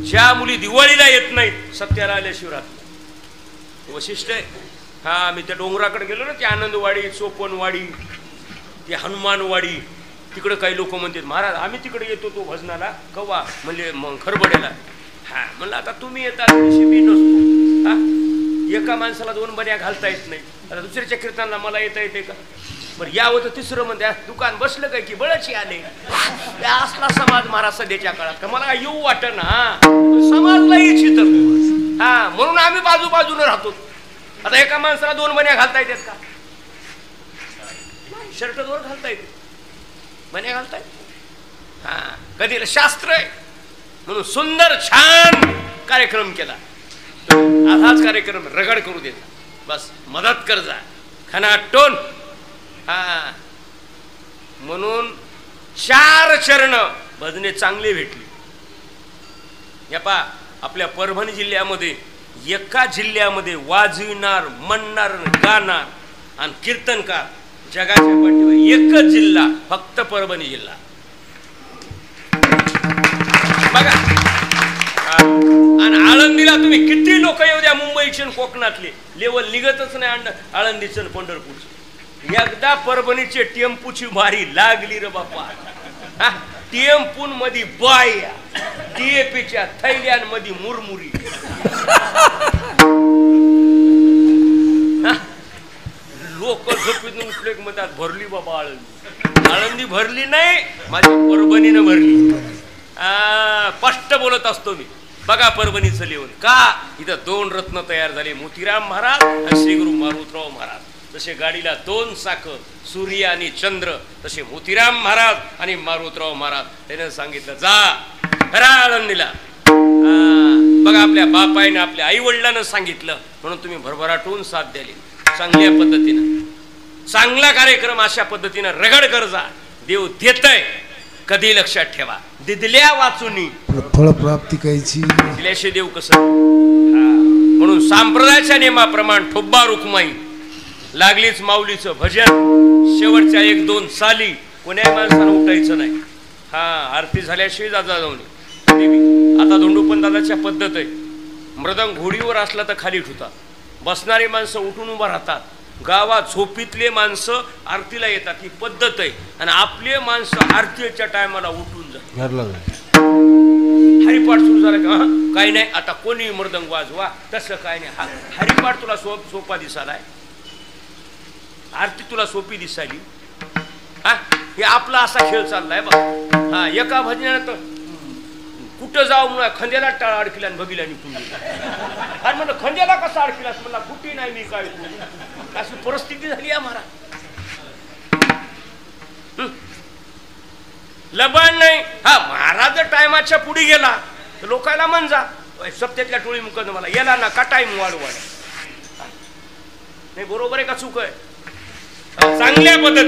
ज्या मुली दिवाळीला येत नाहीत, सत्याला आल्याशिवाय राहत वैशिष्ट्य आहे. मी त्या डोंगराकडे गेलो ना, ती आनंदवाडी, चोपनवाडी, ती हनुमानवाडी, तिकडे काही लोक म्हणतात, महाराज आम्ही तिकडे येतो तो भजनाला. कवा? म्हणजे मग खरबड्याला. म्हणलं आता तुम्ही येता, मी नसतो. एका माणसाला 2 बन्या घालता येत नाही. आता दुसऱ्याच्या कीर्तनाला मला येता येते का? बरं यावं तर तिसरं म्हणते, दुकान बसलं काय की बळची आले. असला समाज महाराज सध्याच्या काळात का मला येऊ वाटत ना. समाजला इच्छित. म्हणून आम्ही बाजूबाजूने राहतो. आता एका माणसाला 2 बन्या घालता येतात का? शर्ट 2 घालता येते, बन्या घालता येत. कधी शास्त्र आहे म्हणून सुंदर छान कार्यक्रम केला. असाच कार्यक्रम रगड करू देत, बस मदत कर जा, खनाटोन. म्हणून 4 चरण भजने चांगले भेटली. या पा आपल्या परभणी जिल्ह्यामध्ये एका जिल्ह्यामध्ये वाजविणार, म्हणणार, गाणार आणि कीर्तनकार जगाच्या पाठीवर एकच जिल्हा, फक्त परभणी जिल्हा. बघा, आणि आळंदीला तुम्ही किती लोक येऊ द्या, मुंबईचे कोकणातले, लेवल निघतच नाही आळंदीचं पंढरपूरचं. एकदा परभणीचे टेम्पूची भारी लागली रे बाप्पा. टेम्पून मध्ये बाया, टीएपीच्या थैल्यांमध्ये मुरमुरी. लोक झोपेतून उठले म्हणतात भरली बाबा आळंदी. आळंदी भरली नाही, माझ्या परभणीनं भरली. स्पष्ट बोलत असतो मी. बघा परभणीचं लेवल का, इथं 2 रत्न तयार झाले, मोतीराम महाराज आणि श्री गुरु मारुतराव महाराज. जसे गाडीला 2 चाकं, सूर्य आणि चंद्र, तसे मोतीराम महाराज आणि मारुतराव महाराज. त्याने सांगितलं जा खरा आळंदीला. बघा आपल्या बापाईनं, आपल्या आई वडिलांना सांगितलं म्हणून तुम्ही भरभराटून साथ द्याली. चांगल्या पद्धतीनं चांगला कार्यक्रम अशा पद्धतीनं रगड करजा. देव देतय, कधी लक्षात ठेवा. दिदल्या वाचुनी फळ प्राप्ती कायची, दिल्याशिवाय देव कसं. म्हणून संप्रदायाच्या नियमाप्रमाणे ठोब्बा रुक्माई, लागलीच माऊलीचं भजन, शेवटच्या 1-2 साली कोण्याही माणसानं उठायचं नाही. आरती झाल्याशिवाय दादा जाऊन आता धोंडूपंत दादाच्या पद्धत आहे. मृदंग घोडीवर असला तर खाली ठेवतात, बसणारी माणसं उठून उभा राहतात. गावात झोपीतले माणसं आरतीला येतात, ही पद्धत आहे. आणि आपले माणसं आरतीच्या टायमाला उठून जातात. हरिपाठ सुरू झाला का काही नाही, आता कोणी मृदंग वाजवा, तसं काय नाही. हरिपाठ तुला सोपा दिसालाय, आरती तुला सोपी दिसाली. हे आपला असा खेळ चाललाय बघा. एका भजनानं तर कुठं जाऊ म्हणून खंद्याला टाळ अडकिला आणि बघिला निघून गेला. आणि म्हणलं खंद्याला कसा अडकिलास, म्हणला कुठे नाही मी काय. अशी परिस्थिती झाली आम्हाला. लबान नाही. महाराज टायमाच्या पुढे गेला तर लोकांना म्हणजा सप्त्यातल्या टोळी मुकन मला याला ना का टाईम वाढवाय. नाही बरोबर आहे का चूक आहे. चांगल्या पद्धती